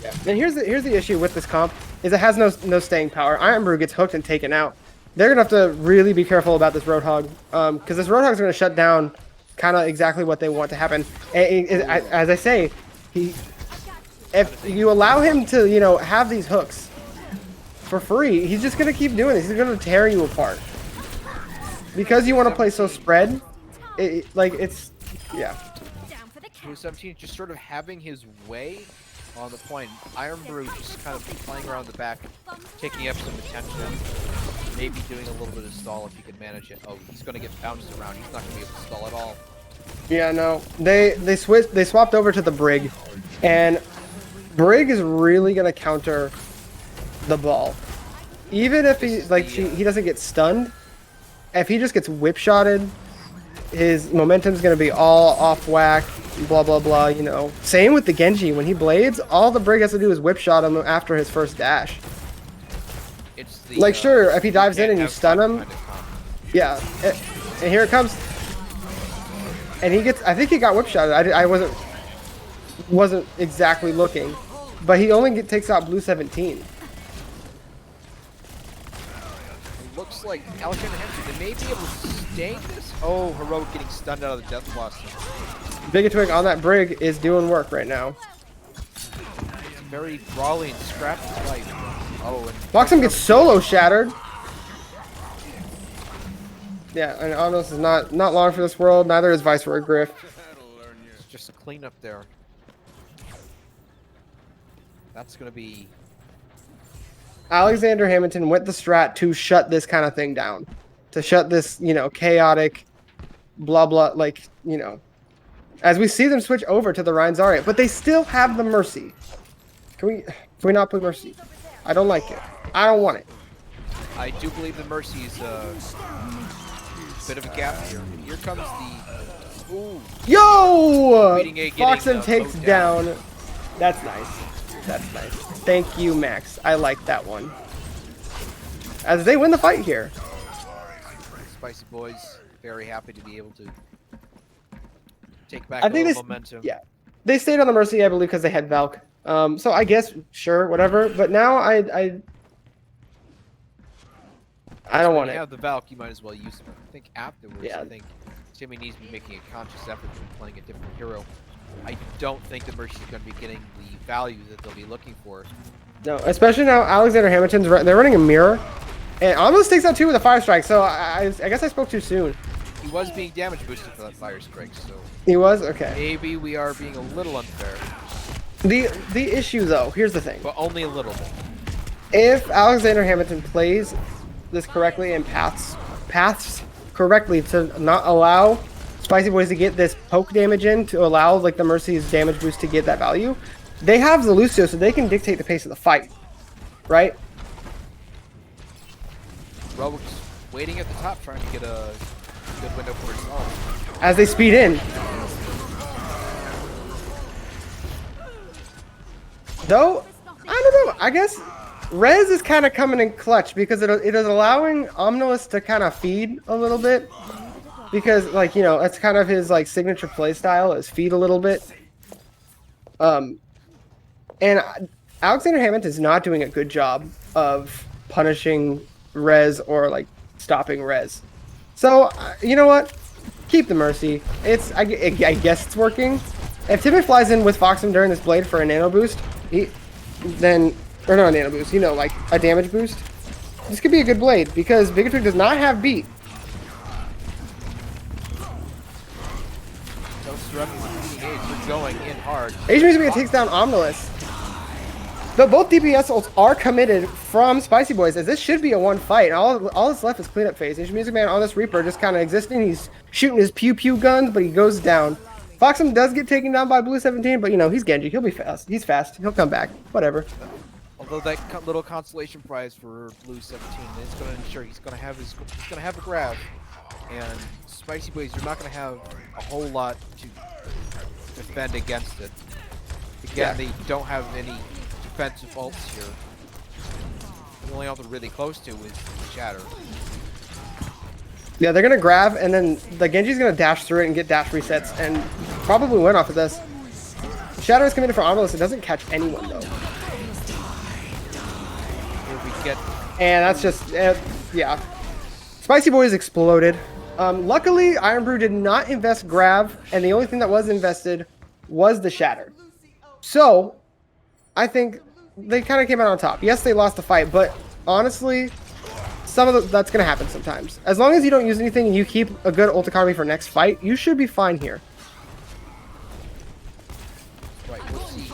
Yeah. And here's the issue with this comp is it has no staying power. Iron Brew gets hooked and taken out. They're gonna have to really be careful about this Roadhog, because this Roadhog's gonna shut down kind of exactly what they want to happen. As I say, if you allow him to, you know, have these hooks for free, he's just gonna keep doing this. He's gonna tear you apart because you want to play so spread. It's yeah. Blue 17 just sort of having his way on the point. Iron Brew just kind of playing around the back, taking up some attention, maybe doing a little bit of stall if he can manage it. Oh, he's gonna get bounced around. He's not gonna be able to stall at all. Yeah, no. They swapped over to the Brig, and Brig is really gonna counter the ball. Even if he doesn't get stunned, if he just gets whip-shotted, his momentum's gonna be all off whack, blah blah blah, you know. Same with the Genji. When he blades, all the Brig has to do is whip-shot him after his first dash. It's the, like, sure, if he dives in and you stun him, yeah, and here it comes. And he gets, I think he got whip-shotted. I wasn't exactly looking, but he only takes out Blue 17. Looks like Alexander Hammondton, they may be able to stay this. Oh, Heroic getting stunned out of the Death Blossom. Big Twig on that Brig is doing work right now. Very brawly and scrappy fight. Oh, and Foxum gets solo shattered. Yeah, and Omnos is not long for this world. Neither is Viceroy Griff. It's just a cleanup there. That's gonna be. Alexander Hammondton went the strat to shut this kind of thing down, to shut this, you know, chaotic, blah blah, like, you know, as we see them switch over to the Rein Zarya, but they still have the Mercy. Can we not put Mercy? I don't like it. I don't want it. I do believe the Mercy is a bit of a gap here. Here comes the. Ooh. Yo! Getting Foxen takes down. That's nice. That's nice. Thank you, Max. I like that one. As they win the fight here. Spicy Boys very happy to be able to take back I think momentum. Yeah, they stayed on the Mercy, I believe, because they had Valk. So I guess sure, whatever. But now I don't want it. Yeah, the Valk, you might as well use it. I think afterwards, Yeah. I think Timmy needs to be making a conscious effort to be playing a different hero. I don't think the Mercy is going to be getting the value that they'll be looking for. No, especially now Alexander Hammondton's they're running a mirror, and almost takes out 2 with a fire strike. So I guess I spoke too soon. He was being damage boosted for that fire strike, so He was okay. maybe we are being a little unfair, The issue though, here's the thing. but only a little bit. If Alexander Hammondton plays this correctly and paths correctly to not allow Spicy Boys to get this poke damage in, to allow like the Mercy's damage boost to get that value, they have the Lucio, so they can dictate the pace of the fight, right? Rogue's waiting at the top, trying to get a good window for himself. As they speed in. Though, I don't know, I guess Rez is kind of coming in clutch because it is allowing Omnilus to kind of feed a little bit. Because, like, you know, that's kind of his, like, signature play style, is feed a little bit. And Alexander Hammond is not doing a good job of punishing Rez or, like, stopping Rez. So, you know what? Keep the Mercy. I guess it's working. If Timmy flies in with Foxum during this blade for a nano boost, or not a nano boost, you know, like a damage boost, this could be a good blade because Bigotry does not have beat. We're going in hard. HMSB takes down Omnilus. Though both DPS ults are committed from Spicy Boys, as this should be a one fight. And all that's left is cleanup phase. Music Man on this Reaper just kind of existing. He's shooting his pew pew guns, but he goes down. Foxum does get taken down by Blue 17, but you know, he's Genji. He'll be fast. He's fast. He'll come back. Whatever. Although that little consolation prize for Blue 17 is going to ensure he's going to have a grab. And Spicy Boys, you're not going to have a whole lot to defend against it. Again, they don't have any defensive ults here. The only ult they're really close to is Shatter. Yeah, they're going to grab, and then the Genji's going to dash through it and get dash resets, and probably win off of this. Shatter is committed for Omnilus. It doesn't catch anyone, though. Here we get... And that's just, yeah. Spicy Boys exploded. Luckily, Iron Brew did not invest Grav, and the only thing that was invested was the Shatter. So, I think they kind of came out on top. Yes, they lost the fight, but honestly, that's going to happen sometimes. As long as you don't use anything and you keep a good ult economy for next fight, you should be fine here. Right, we'll see.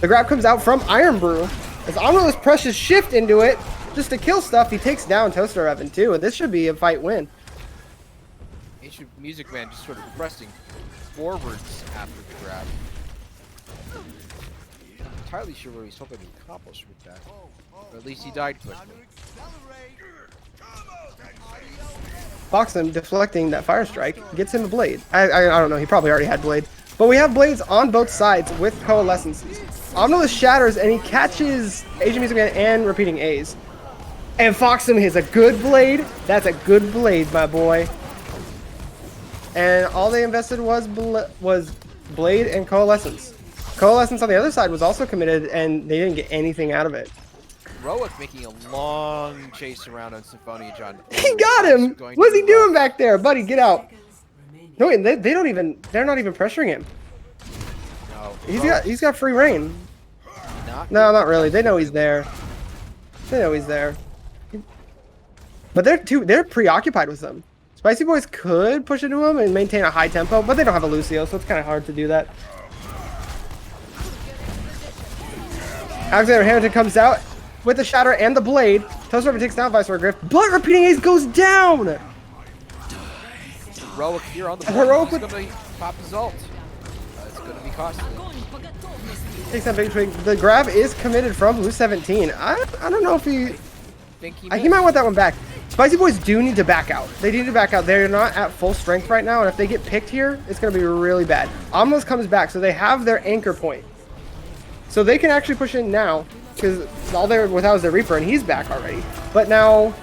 The grab comes out from Iron Brew. As Omniless presses Shift into it just to kill stuff, he takes down Toaster Oven too, and this should be a fight win. Ancient Music Man just sort of pressing forwards after the grab. Not entirely sure what he's hoping to accomplish with that. Or at least he died quickly. Foxham deflecting that Fire Strike gets him a Blade. I don't know, he probably already had Blade. But we have Blades on both sides with Coalescences. Omniless shatters and he catches Asian Music Man and repeating A's. And Foxham has a good Blade. That's a good Blade, my boy. And all they invested was Blade and Coalescence. Coalescence on the other side was also committed and they didn't get anything out of it. Roic making a long chase around on Symphonia John. He got him! What's he doing back there? Buddy, get out. No, wait, they're not even pressuring him. No. He's got free reign. No, not really. They know he's there. They know he's there. But they're preoccupied with them. Spicy Boys could push into him and maintain a high tempo, but they don't have a Lucio, so it's kind of hard to do that. Alexander Hammondton comes out with the Shatter and the Blade. Toaster Oven takes down Viceroy Griff, but repeating Ace goes down! Heroic here on the board. Heroic He's gonna pop his ult. It's gonna be costly. Takes that big twig. The grab is committed from Blue 17. I don't know if he might want that one back. Spicy Boys do need to back out. They need to back out. They're not at full strength right now, and if they get picked here, it's going to be really bad. Omniless comes back, so they have their anchor point. So they can actually push in now, because all they're without is their Reaper, and he's back already. But now,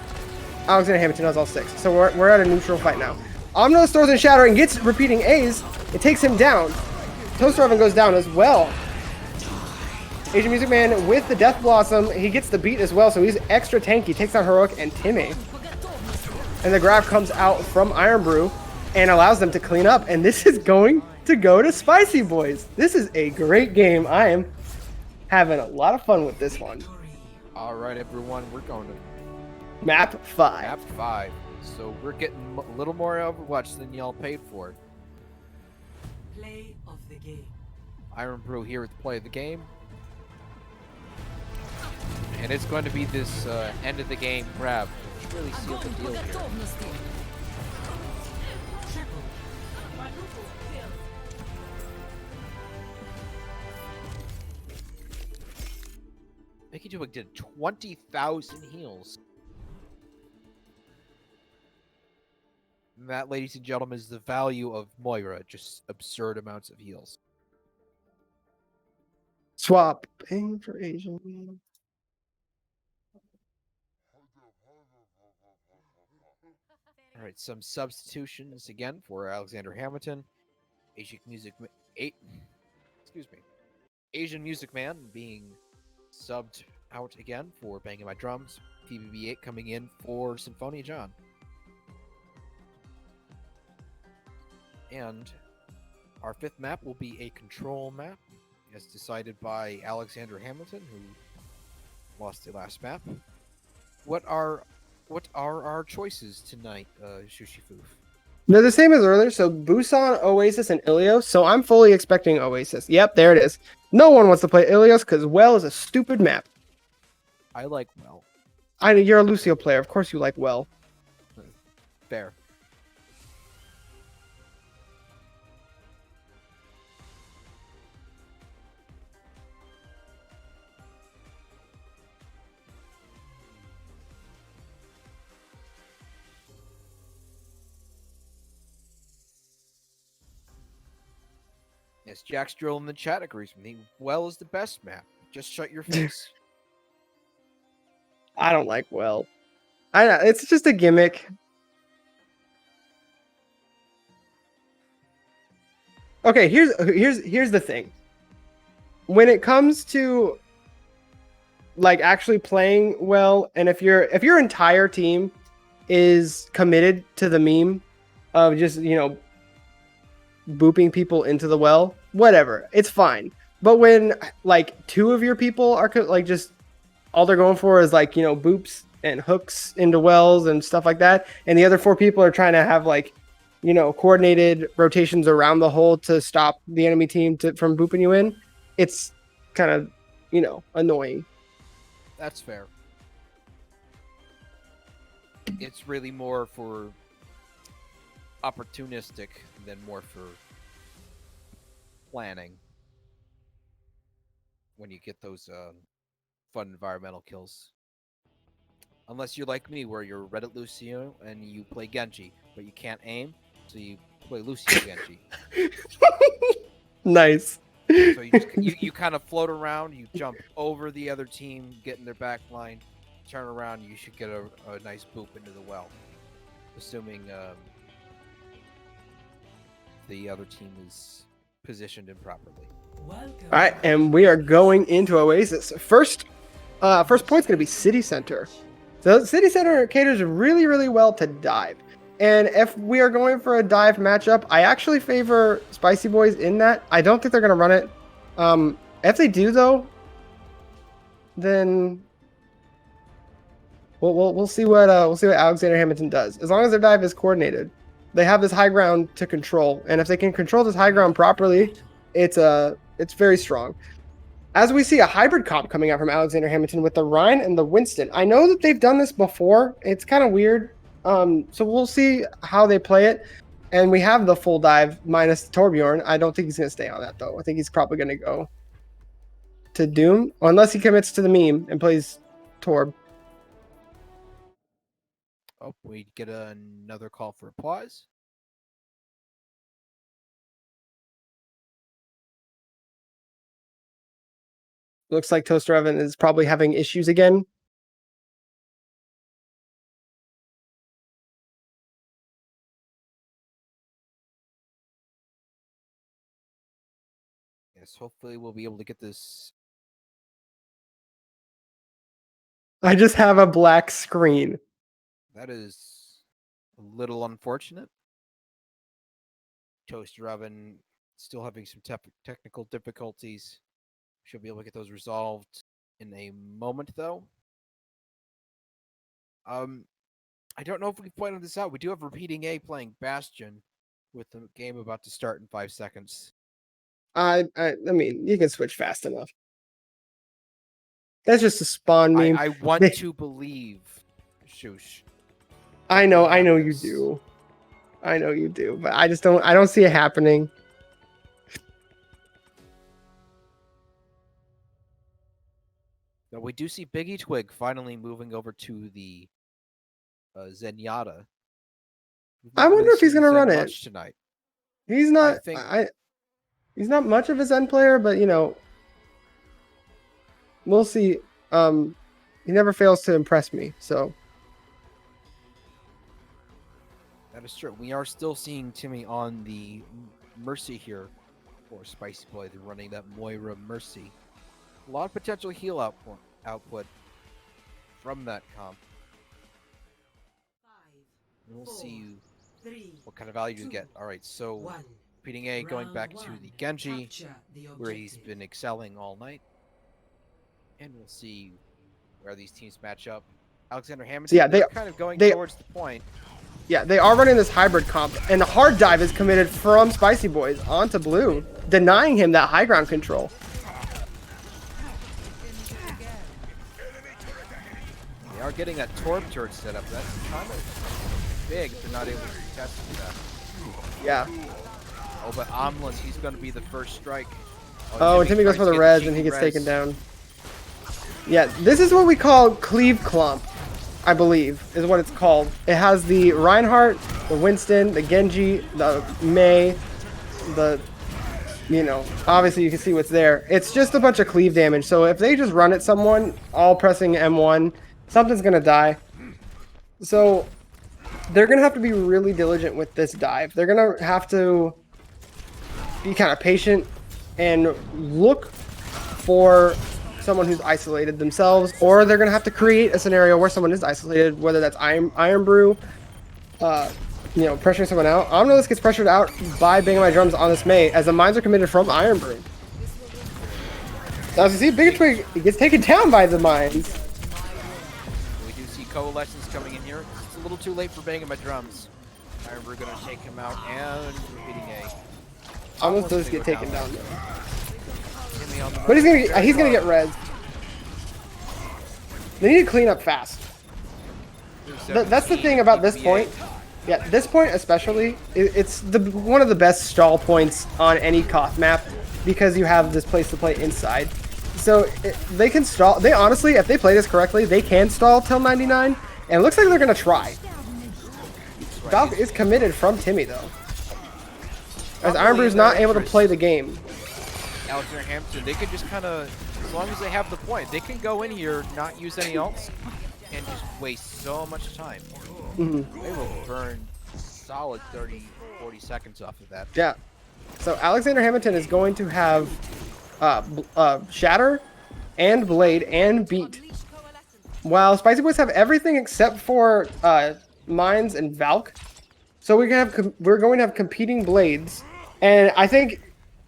Alexander Hammondton has all 6. So we're at a neutral fight now. Omniless throws in Shatter and gets repeating A's. It takes him down. Toaster Oven goes down as well. Asian Music Man with the Death Blossom, he gets the beat as well, so he's extra tanky. Takes down Heroic and Timmy. And the grab comes out from Iron Brew and allows them to clean up. And this is going to go to Spicy Boys. This is a great game. I am having a lot of fun with this one. All right, everyone, we're going to Map 5. Map 5. So we're getting a little more Overwatch than y'all paid for. Play of the game. Iron Brew here at the play of the game. And it's going to be this end of the game grab, which really sealed the deal here. Mickey Dubik did 20,000 heals. And that, ladies and gentlemen, is the value of Moira. Just absurd amounts of heals. Swapping for Asian. All right, some substitutions again for Alexander Hammondton. Asian Music Man being subbed out again for Banging My Drums. PBB8 coming in for Symphonia John. And our 5th map will be a control map, as decided by Alexander Hammondton, who lost the last map. What are our choices tonight, Shushifoof? They're the same as earlier, so Busan, Oasis, and Ilios, so I'm fully expecting Oasis. Yep, there it is. No one wants to play Ilios because Well is a stupid map. I like Well. You're a Lucio player, of course you like Well. Fair. Yes, Jack's Drill in the chat agrees with me. Well is the best map. Just shut your face. I don't like Well. It's just a gimmick. Okay, here's the thing. When it comes to like actually playing Well, and if your entire team is committed to the meme of just, you know, booping people into the well, whatever, it's fine. But when like 2 of your people are like just all they're going for is like, you know, boops and hooks into wells and stuff like that, and the other 4 people are trying to have like, you know, coordinated rotations around the hole to stop the enemy team from booping you in, it's kind of, you know, annoying. That's fair. It's really more for opportunistic than more for planning when you get those fun environmental kills. Unless you're like me, where you're Reddit Lucio and you play Genji, but you can't aim, so you play Lucio Genji. Nice. So you kind of float around, you jump over the other team, get in their back line, turn around, you should get a nice boop into the well. Assuming the other team is positioned improperly. Welcome. All right, and we are going into Oasis. First point's going to be City Center. So City Center caters really, really well to dive. And if we are going for a dive matchup, I actually favor Spicy Boys in that. I don't think they're going to run it. If they do, though, then we'll see what Alexander Hammondton does. As long as their dive is coordinated, they have this high ground to control, and if they can control this high ground properly, it's very strong. As we see a hybrid comp coming out from Alexander Hammondton with the Rhine and the Winston. I know that they've done this before. It's kind of weird. So we'll see how they play it. And we have the full dive minus Torbjorn. I don't think he's going to stay on that, though. I think he's probably going to go to Doom, unless he commits to the meme and plays Torb. Oh, we get another call for applause. Looks like Toaster Oven is probably having issues again. Yes, hopefully we'll be able to get this. I just have a black screen. That is a little unfortunate. Toaster Oven still having some technical difficulties. Should be able to get those resolved in a moment, though. I don't know if we can point this out. We do have Repeating A playing Bastion with the game about to start in 5 seconds. I mean, you can switch fast enough. That's just a spawn meme. I want to believe, Shush. I know you do. I know you do, but I don't see it happening. Now we do see Biggie Twig finally moving over to the Zenyatta. I wonder if he's going to run it tonight. He's not. He's not much of a Zen player, but you know, we'll see. He never fails to impress me. So that is true. We are still seeing Timmy on the Mercy here for Spicy Boy. They're running that Moira Mercy. A lot of potential heal output from that comp. We'll see what kind of value you get. All right, so Repeating A going back to the Genji, where he's been excelling all night. And we'll see where these teams match up. Alexander Hammondton, yeah, they're kind of going towards the point. Yeah, they are running this hybrid comp, and the hard dive is committed from Spicy Boys onto Blue, denying him that high ground control. They are getting that Torb turret set up. That's kind of big if they're not able to contest that. Yeah. Oh, but Omless, he's going to be the first strike. Oh, and Timmy goes for the res, and he gets taken down. Yeah, this is what we call Cleave Clump, I believe, is what it's called. It has the Reinhardt, the Winston, the Genji, the Mei, you know, obviously you can see what's there. It's just a bunch of cleave damage, so if they just run at someone, all pressing M1, something's going to die. So they're going to have to be really diligent with this dive. They're going to have to be kind of patient and look for someone who's isolated themselves, or they're going to have to create a scenario where someone is isolated, whether that's Iron Brew, pressuring someone out. Omnilus gets pressured out by Banging My Drums on this May as the mines are committed from Iron Brew. As you see, Bigger Twig gets taken down by the mines. We do see Coalescence coming in here. It's a little too late for Banging My Drums. Iron Brew gonna take him out and repeating A. Almost does get taken down though. But But he's gonna get res. They need to clean up fast. That's the thing about this point. Yeah, this point especially, it's one of the best stall points on any Koth map because you have this place to play inside. So they can stall. They honestly, if they play this correctly, they can stall till 99, and it looks like they're gonna try. Valk is committed from Timmy though, as Iron Brew's not able to play the game. Alexander Hampton, they can just kind of, as long as they have the point, they can go in here, not use any ults, and just waste so much time. They will burn solid 30-40 seconds off of that. Yeah. So Alexander Hammondton is going to have Shatter and Blade and Beat, while Spicy Boys have everything except for Mines and Valk. So we're going to have competing blades, and I think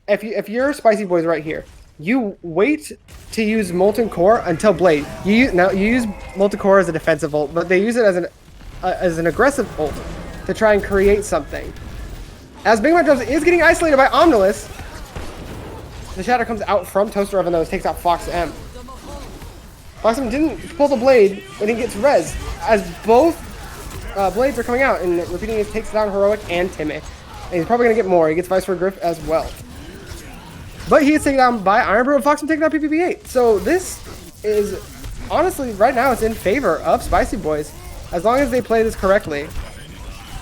if you're Spicy Boys right here, you wait to use Molten Core until Blade. You use Molten Core as a defensive ult, but they use it as an aggressive ult to try and create something. As Big Man Drums is getting isolated by Omnilus, the Shatter comes out from Toaster Oven though, takes out Fox M. Fox M didn't pull the blade, but he gets res as both blades are coming out, and repeating it takes down Heroic and Timmy. And he's probably gonna get more. He gets Vice for Griff as well. But he is taken down by Iron Brew and Fox M taking down PPP8. So this is honestly right now it's in favor of Spicy Boys as long as they play this correctly.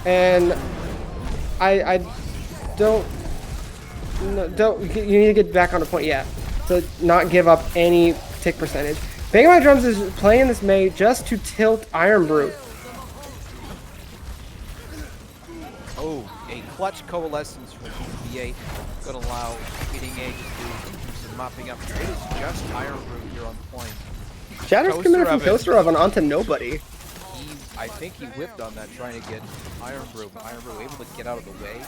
And I don't you need to get back on the point, yeah, to not give up any tick percentage. Banging My Drums is playing this May just to tilt Iron Brew. Oh, a clutch Coalescence from PPA gonna allow Beating A to do some mopping up. It is just Iron Brew here on point. Shatter's committed from Toaster Oven onto nobody. I think he whipped on that trying to get Iron Brew, but Iron Brew able to get out of the way.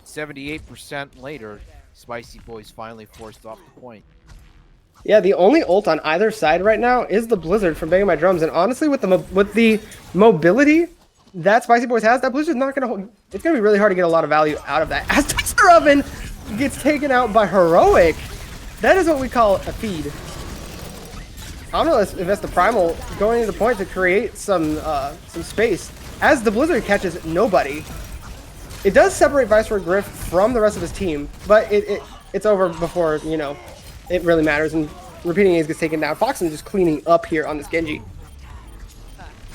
78% later, Spicy Boys finally forced off the point. Yeah, the only ult on either side right now is the Blizzard from Banging My Drums, and honestly, with the mobility that Spicy Boys has, that Blizzard's not gonna hold. It's gonna be really hard to get a lot of value out of that. As Toaster Oven gets taken out by Heroic, that is what we call a feed. Omnilus invests the Primal going into the point to create some space as the Blizzard catches nobody. It does separate Vice for Griff from the rest of his team, but it's over before, it really matters, and repeating A's gets taken down. Foxen just cleaning up here on this Genji.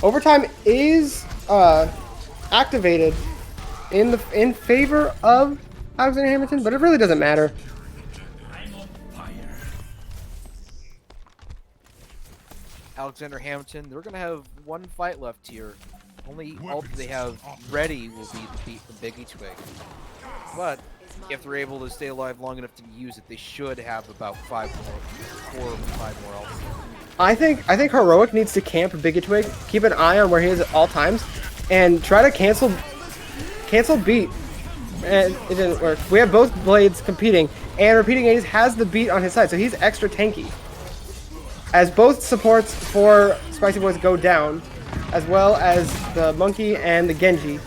Overtime is activated in favor of Alexander Hammondton, but it really doesn't matter. Alexander Hammondton, they're going to have one fight left here. Only ult they have ready will be the beat from Biggie Twig. But if they're able to stay alive long enough to use it, they should have about 4 or 5 more ults. I think Heroic needs to camp Biggie Twig, keep an eye on where he is at all times, and try to cancel beat. And it didn't work. We have both blades competing, and repeating A's has the beat on his side, so he's extra tanky. As both supports for Spicy Boys go down, as well as the Monkey and the Genji.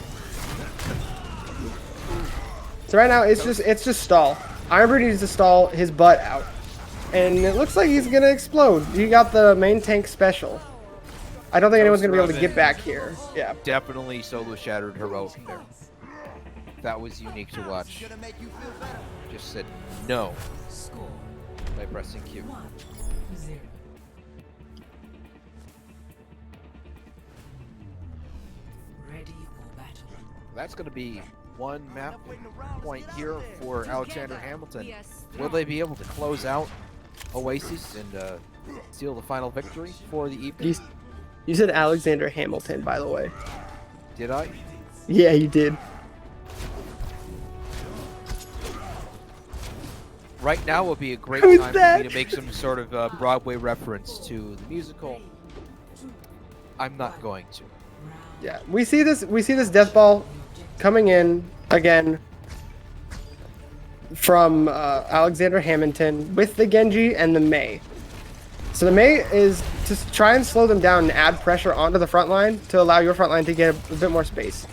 So right now it's just stall. Iron Brew needs to stall his butt out. And it looks like he's gonna explode. He got the main tank special. I don't think anyone's gonna be able to get back here. Yeah. Definitely solo shattered Heroic there. That was unique to watch. Just said no by pressing Q. That's going to be one map point here for Alexander Hammondton. Will they be able to close out Oasis and seal the final victory for the evening? You said Alexander Hammondton, by the way. Did I? Yeah, you did. Right now would be a great Who's time that? for me to make some sort of Broadway reference to the musical. I'm not going to. Yeah, we see this death ball coming in again from Alexander Hammondton with the Genji and the Mei. So the Mei is to try and slow them down and add pressure onto the front line to allow your front line to get a bit more space.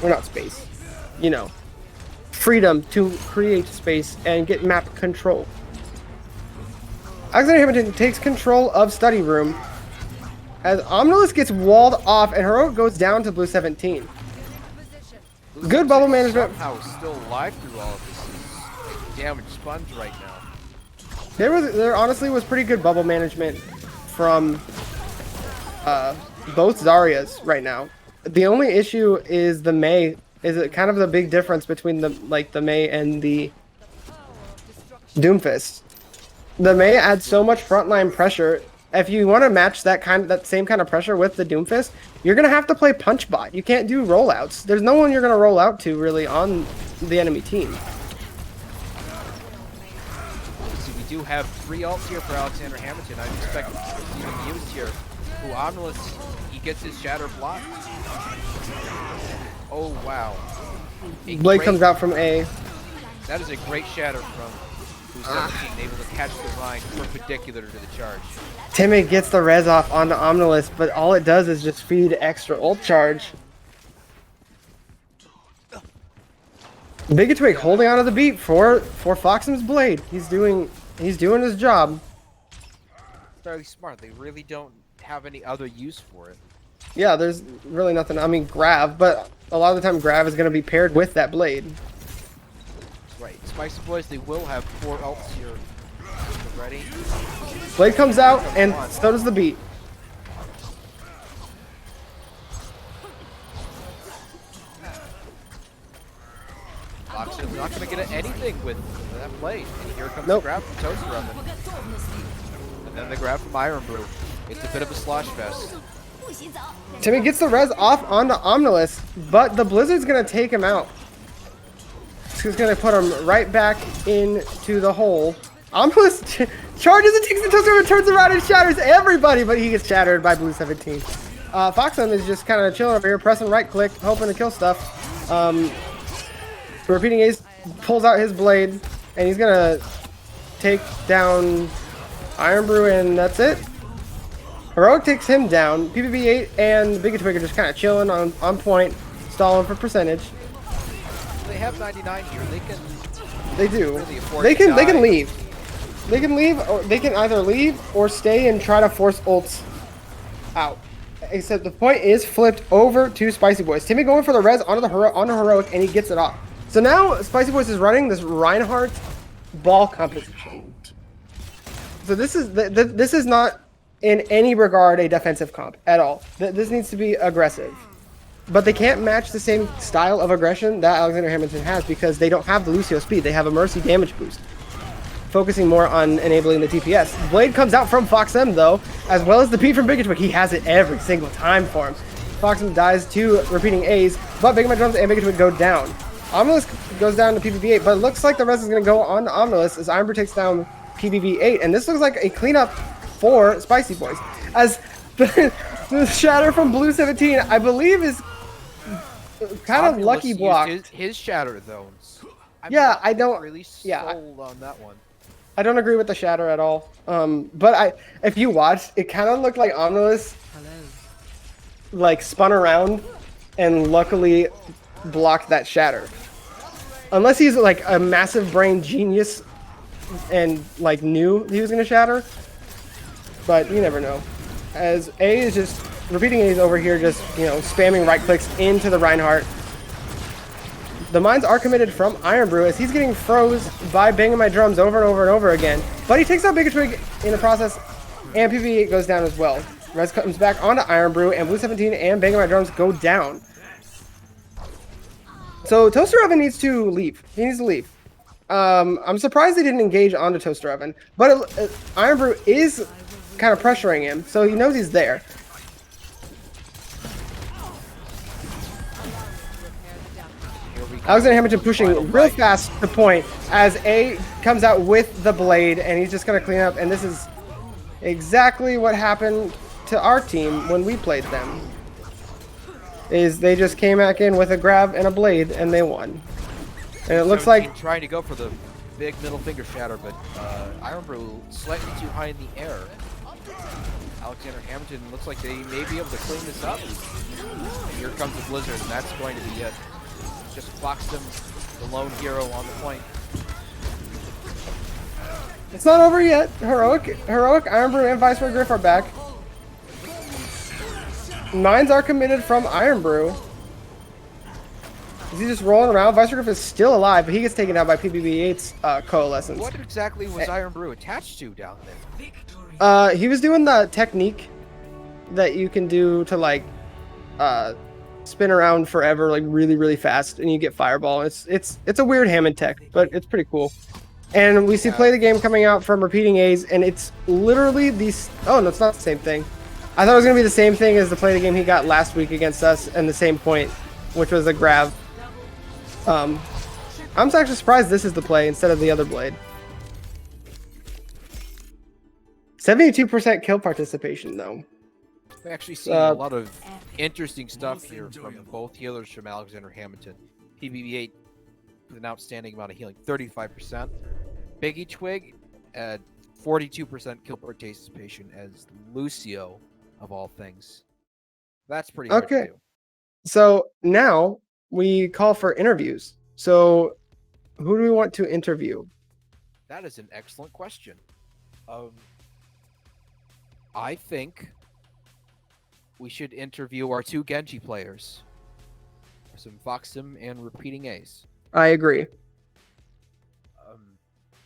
Or not space, you know, freedom to create space and get map control. Alexander Hammondton takes control of study room as Omnilus gets walled off and Heroic goes down to blue 17. Good bubble management. Somehow still alive through all of this damaged sponge right now. There honestly was pretty good bubble management from both Zaryas right now. The only issue is the Mei. Is it kind of the big difference between the Mei and the Doomfist? The Mei adds so much frontline pressure. If you want to match that same kind of pressure with the Doomfist, you're gonna have to play punch bot. You can't do rollouts. There's no one you're gonna roll out to really on the enemy team. We do have 3 ults here for Alexander Hammondton. I expect to see them used here. Who Omnilus, he gets his shatter blocked. Oh wow. Blade comes out from A. That is a great shatter from Blue 17, able to catch the line perpendicular to the charge. Timmy gets the res off onto Omnilus, but all it does is just feed extra ult charge. Big Twig holding onto the beat for Foxham's Blade. He's doing his job. Fairly smart. They really don't have any other use for it. Yeah, there's really nothing. I mean, Grav, but a lot of the time Grav is going to be paired with that Blade. Right. Spicy Boys, they will have 4 ults here. Ready? Blade comes out, and so does the beat. Foxham's not going to get anything with that Blade. And here comes Nope. the grab from Toaster Oven. And then the grab from Iron Brew. It's a bit of a slosh fest. Timmy gets the res off onto Omnilus, but the Blizzard's going to take him out. He's going to put him right back into the hole. Omnilus charges and takes the Toaster and turns around and shatters everybody, but he gets shattered by blue 17. Foxham is just kind of chilling over here, pressing right click, hoping to kill stuff. Repeating Ace pulls out his blade, and he's going to take down Iron Brew, and that's it. Heroic takes him down. PPB8 and Big Twig are just kind of chilling on point, stalling for percentage. They have 99 here. They do. Really afford They to can die. leave. They can leave, or they can either leave or stay and try to force ults out. Except the point is flipped over to Spicy Boys. Timmy going for the res onto Heroic, and he gets it off. So now Spicy Boys is running this Reinhardt ball composition. So this is not in any regard a defensive comp at all. This needs to be aggressive. But they can't match the same style of aggression that Alexander Hammondton has because they don't have the Lucio speed. They have a Mercy damage boost, focusing more on enabling the TPS. Blade comes out from Foxem though, as well as the P from Big Twig. He has it every single time for him. Foxem dies to repeating A's, but Big Man Drums and Big Twig go down. Omnilus goes down to PPV8, but it looks like the rest is going to go on to Omnilus as Ironbrew takes down PPV8, and this looks like a cleanup for Spicy Boys. As the shatter from Blue 17, I believe, is kind of Omnilus lucky used blocked. his shatter though. Yeah, I don't really yeah, sold on that one. I don't agree with the shatter at all. But if you watched, it kind of looked like Omnilus like spun around and luckily blocked that shatter. Unless he's like a massive brain genius and like knew he was gonna shatter, but you never know. As A is just repeating A's over here, just spamming right clicks into the Reinhardt. The mines are committed from Iron Brew as he's getting froze by banging my drums over and over and over again. But he takes out Big Twig in the process, and PV8 goes down as well. Res comes back onto Iron Brew, and Blue 17 and banging my drums go down. So Toaster Oven needs to leave. He needs to leave. I'm surprised they didn't engage onto Toaster Oven, but Iron Brew is kind of pressuring him, so he knows he's there. Alexander Hammondton pushing real fast to point as A comes out with the blade, and he's just going to clean up, and this is exactly what happened to our team when we played them. is they just came back in with a grab and a blade, and they won. And it looks like trying to go for the big middle finger shatter, but Iron Brew slightly too high in the air. Alexander Hammondton looks like they may be able to clean this up. And here comes the Blizzard, and that's going to be it. Just Foxdom, the lone hero on the point. it's not over yet. Heroic, Iron Brew, and Vice Griff are back. Mines are committed from Iron Brew. Is he just rolling around? Vice Griff is still alive, but he gets taken out by PBB8's Coalescence. What exactly was Iron Brew attached to down there? He was doing the technique that you can do to like spin around forever, like really fast, and you get fireball. It's a weird Hammond tech, but it's pretty cool. And we see play the game coming out from repeating A's, and it's literally these. Oh no, it's not the same thing. I thought it was gonna be the same thing as the play the game he got last week against us, and the same point, which was a grab. I'm actually surprised this is the play instead of the other blade. 72% kill participation, though. We're actually seeing a lot of interesting stuff here from both healers from Alexander Hammondton. PBB8 with an outstanding amount of healing, 35%. Biggie Twig at 42% kill participation as Lucio, of all things. That's pretty hard to do. So now we call for interviews. So who do we want to interview? That is an excellent question. I think we should interview our two Genji players. Some Foxdom and repeating A's. I agree.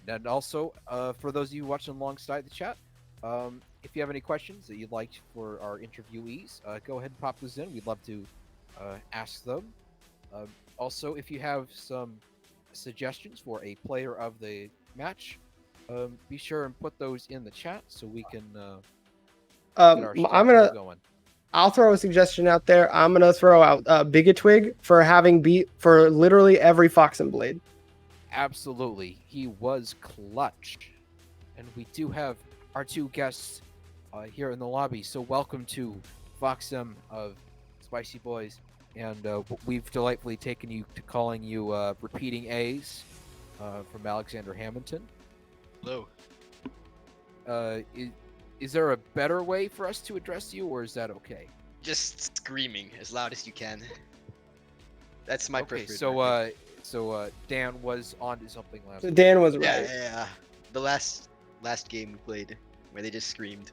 And also, for those of you watching alongside the chat, if you have any questions that you'd like for our interviewees, go ahead and pop those in. We'd love to ask them. Also, if you have some suggestions for a player of the match, be sure and put those in the chat so we can I'll throw a suggestion out there. I'm gonna throw out Bigatwig for having beat for literally every Fox and Blade. Absolutely, he was clutch, and we do have our two guests here in the lobby. So welcome to Foxdom of Spicy Boys, and we've delightfully taken you to calling you repeating A's from Alexander Hammondton. Hello. Is there a better way for us to address you, or is that okay? Just screaming as loud as you can. That's my preferred. So Dan was onto something last week. Dan was right. Yeah. The last game we played, where they just screamed.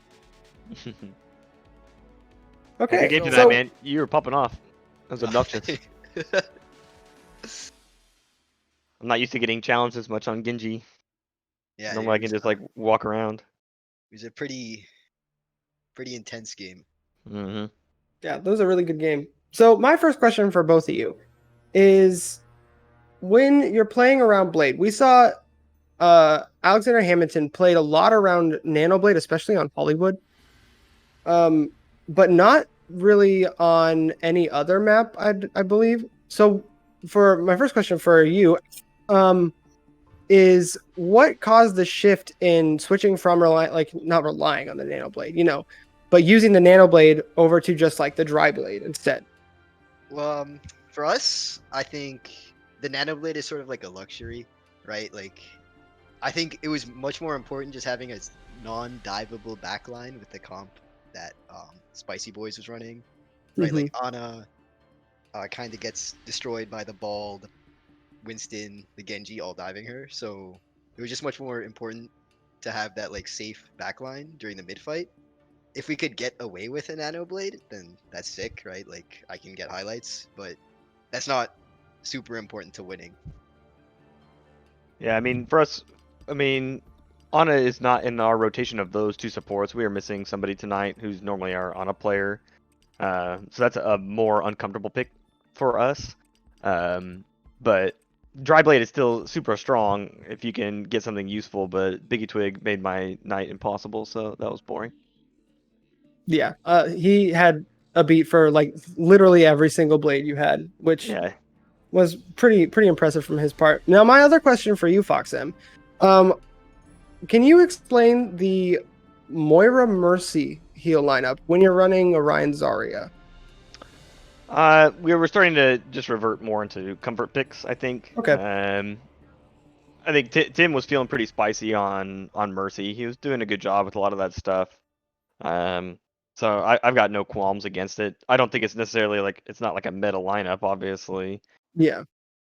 Okay. Good game tonight, man. You were popping off. That was obnoxious. I'm not used to getting challenged as much on Genji. Yeah. Normally I can just like walk around. It was a pretty intense game. Mm-hmm. Yeah, that was a really good game. So my first question for both of you is, when you're playing around Blade, we saw Alexander Hammondton played a lot around Nanoblade, especially on Hollywood, but not really on any other map, I believe. So for my first question for you, is what caused the shift in switching from not relying on the Nanoblade, but using the Nanoblade over to just like the Dry Blade instead? Well, for us, I think the Nanoblade is sort of like a luxury, right? Like, I think it was much more important just having a non-diveable backline with the comp that Spicy Boys was running, right? Like Ana kind of gets destroyed by the bald Winston, the Genji all diving her, so it was just much more important to have that like safe backline during the mid fight. If we could get away with a Nanoblade, then that's sick, right? Like, I can get highlights, but that's not super important to winning. Yeah, I mean, for us, Ana is not in our rotation of those two supports. We are missing somebody tonight who's normally our Ana player. So that's a more uncomfortable pick for us. But Dry Blade is still super strong if you can get something useful, but Biggie Twig made my night impossible, so that was boring. Yeah, he had a beat for like literally every single blade you had, which was pretty impressive from his part. Now, my other question for you, Foxm, can you explain the Moira Mercy heal lineup when you're running Orion Zarya? We were starting to just revert more into comfort picks, I think. Okay. I think Tim was feeling pretty spicy on Mercy. He was doing a good job with a lot of that stuff. So I've got no qualms against it. I don't think it's necessarily like it's not like a meta lineup, obviously. Yeah.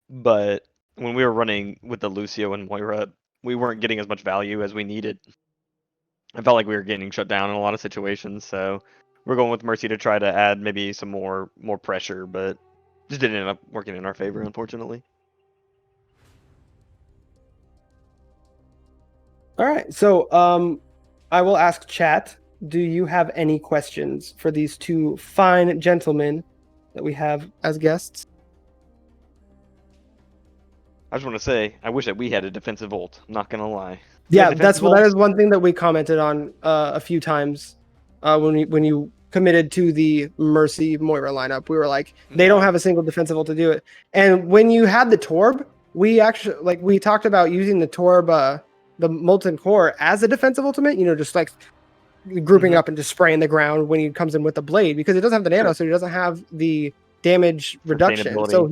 But when we were running with the Lucio and Moira, we weren't getting as much value as we needed. I felt like we were getting shut down in a lot of situations, so we're going with Mercy to try to add maybe some more pressure, but just didn't end up working in our favor, unfortunately. All right. So I will ask chat. Do you have any questions for these two fine gentlemen that we have as guests? I just want to say, I wish that we had a defensive ult. I'm not gonna lie. Yeah, defensive that is ults? one thing that we commented on a few times when you committed to the Mercy Moira lineup. We were like, they don't have a single defensive ult to do it. And when you had the Torb, we actually we talked about using the Torb, the Molten Core as a defensive ultimate. You know, just like grouping up and just spraying the ground when he comes in with the blade because it doesn't have the nano, so he doesn't have the damage reduction. So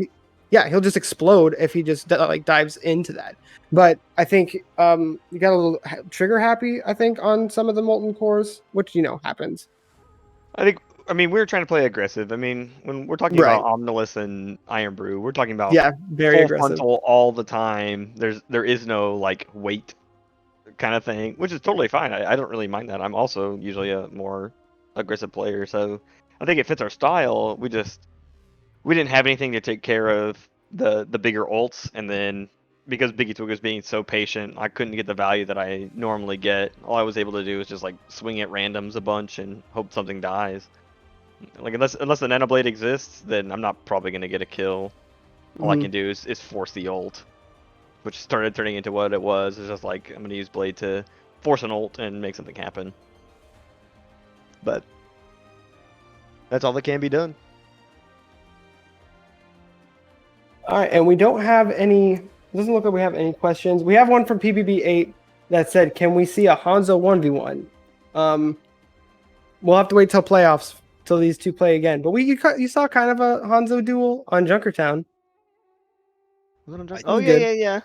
he'll just explode if he just like dives into that. But I think you got a little trigger happy, I think, on some of the Molten Cores, which happens. We were trying to play aggressive. I mean, when we're talking about Omnilus and Iron Brew, we're talking about very full aggressive frontal all the time. There is no like wait kind of thing, which is totally fine. I don't really mind that. I'm also usually a more aggressive player, so I think it fits our style. We didn't have anything to take care of the bigger ults, and then because Biggie Twig was being so patient, I couldn't get the value that I normally get. All I was able to do was just like swing at randoms a bunch and hope something dies. Like unless the Nanoblade exists, then I'm not probably gonna get a kill. All I can do is force the ult, which started turning into what it was. It's just like I'm gonna use Blade to force an ult and make something happen. But that's all that can be done. All right, and we don't have any. It doesn't look like we have any questions. We have one from PBB8 that said, "Can we see a Hanzo 1v1?" We'll have to wait till playoffs till these two play again. But you saw kind of a Hanzo duel on Junkertown. Oh yeah.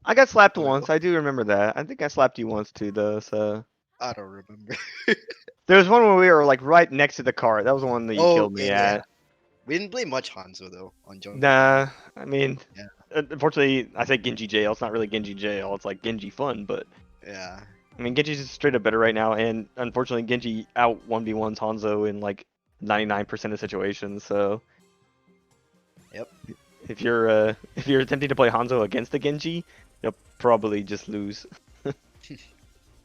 I got slapped once. I do remember that. I think I slapped you once too, though. So I don't remember. there was one where we were like right next to the cart. That was the one that you killed me at. We didn't play much Hanzo though on Junkertown. Nah, I mean, unfortunately, I say Genji jail. It's not really Genji jail. It's like Genji fun, but yeah. I mean, Genji's just straight up better right now, and unfortunately, Genji out 1v1s Hanzo in like 99% of situations. So, yep. If you're attempting to play Hanzo against the Genji, you'll probably just lose. All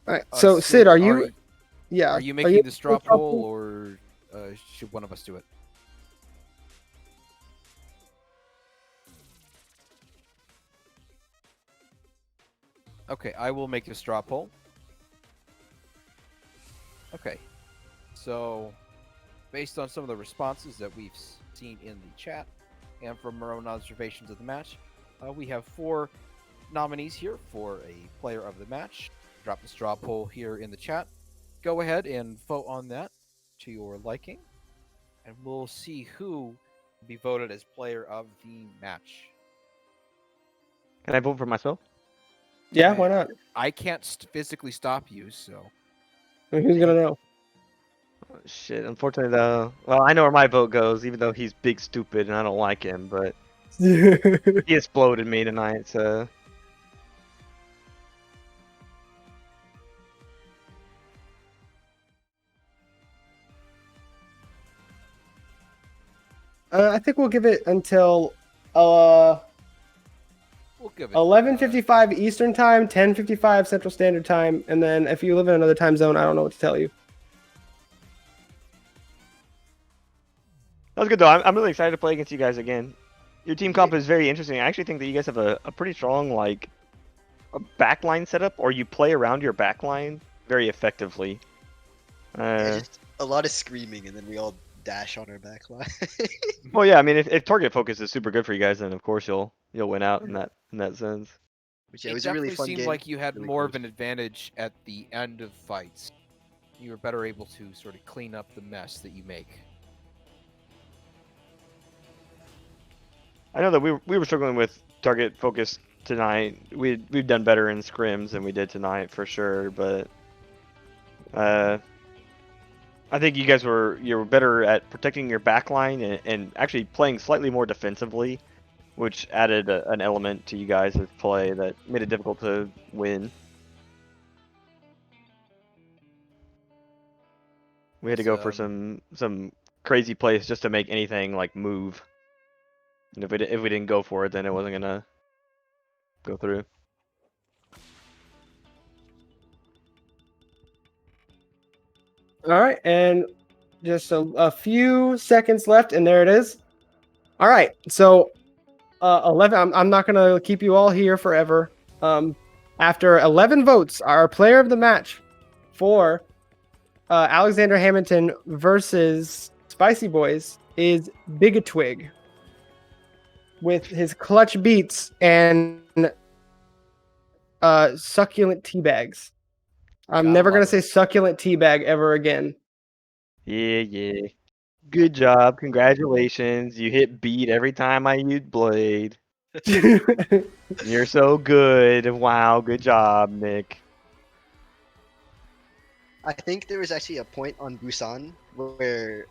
right. So Sid, are you? Are you making the straw poll, or should one of us do it? Okay, I will make the straw poll. Okay, so based on some of the responses that we've seen in the chat and from our own observations of the match, we have 4 nominees here for a player of the match. Drop the straw poll here in the chat. Go ahead and vote on that to your liking, and we'll see who will be voted as player of the match. Can I vote for myself? Yeah, why not? I can't physically stop you, so. Who's gonna know? Oh, shit, unfortunately though. Well, I know where my vote goes, even though he's big stupid and I don't like him, but he exploded me tonight, so. I think we'll give it until We'll give it 11:55 Eastern Time, 10:55 Central Standard Time, and then if you live in another time zone, I don't know what to tell you. That was good though. I'm really excited to play against you guys again. Your team comp is very interesting. I actually think that you guys have a pretty strong like a backline setup, or you play around your backline very effectively. Just a lot of screaming, and then we all dash on our backline. Well, yeah. I mean, if target focus is super good for you guys, then of course you'll win out in that sense. Which it it was a really fun seemed game. like you had really more close. of an advantage at the end of fights. You were better able to sort of clean up the mess that you make. I know that we were struggling with target focus tonight. We've done better in scrims than we did tonight for sure, but I think you guys were better at protecting your backline and actually playing slightly more defensively, which added an element to you guys' play that made it difficult to win. We had to go for some crazy plays just to make anything like move. And if we didn't go for it, then it wasn't gonna go through. All right, and just a few seconds left, and there it is. All right, so 11. I'm not gonna keep you all here forever. After 11 votes, our player of the match for Alexander Hammondton versus Spicy Boiz is Bigatwig with his clutch beats and succulent teabags. I'm Gotta never love gonna it. say succulent teabag ever again. Yeah. Good job. Congratulations. You hit beat every time I used blade. You're so good. Wow. Good job, Nick. I think there was actually a point on Busan where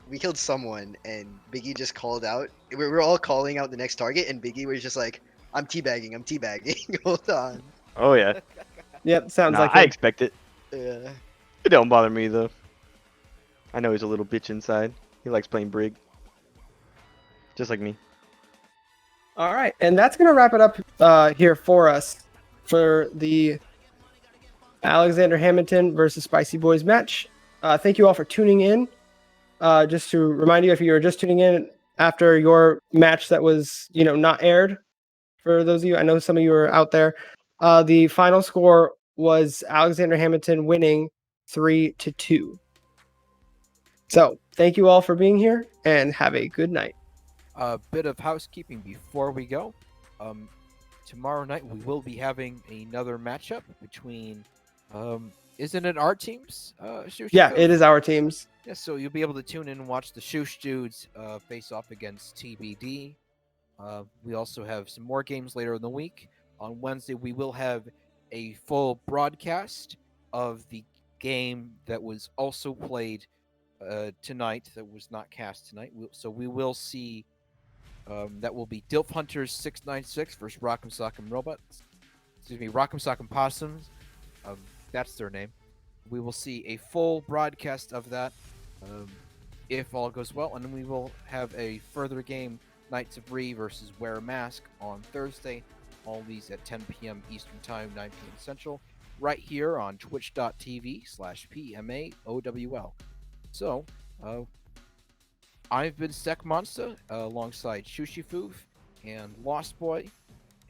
we killed someone and Biggie just called out. We were all calling out the next target, and Biggie was just like, "I'm teabagging. I'm teabagging." Hold on. Oh yeah. Yep, sounds Nah, like I him. expect it. Yeah. It don't bother me though. I know he's a little bitch inside. He likes playing Brig. Just like me. All right, and that's gonna wrap it up here for us for the Alexander Hammondton versus Spicy Boiz match. Thank you all for tuning in. Just to remind you, if you were just tuning in after your match that was, not aired, for those of you, I know some of you are out there. The final score was Alexander Hammondton winning 3-2. So thank you all for being here, and have a good night. A bit of housekeeping before we go. Tomorrow night we will be having another matchup between, isn't it our teams? Yeah, it is our teams. Yeah, so you'll be able to tune in and watch the Shoosh Dudes face off against TBD. We also have some more games later in the week. On Wednesday, we will have a full broadcast of the game that was also played tonight, that was not cast tonight. So we will see, that will be Dilf Hunters 696 versus Rock'em Sock'em Robots. Excuse me, Rock'em Sock'em Possums. That's their name. We will see a full broadcast of that, if all goes well, and then we will have a further game, Knights of Re versus Wear a Mask, on Thursday. All these at 10 p.m. Eastern Time, 9 p.m. Central, right here on twitch.tv/PMAOWL. So, I've been Sek Monster alongside Shushifoof and Lost Boy,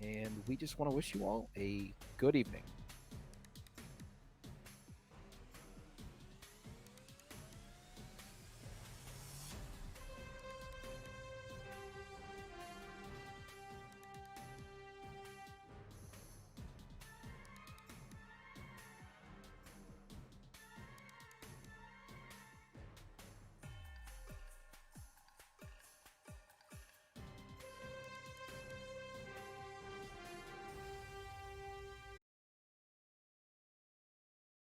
and we just want to wish you all a good evening.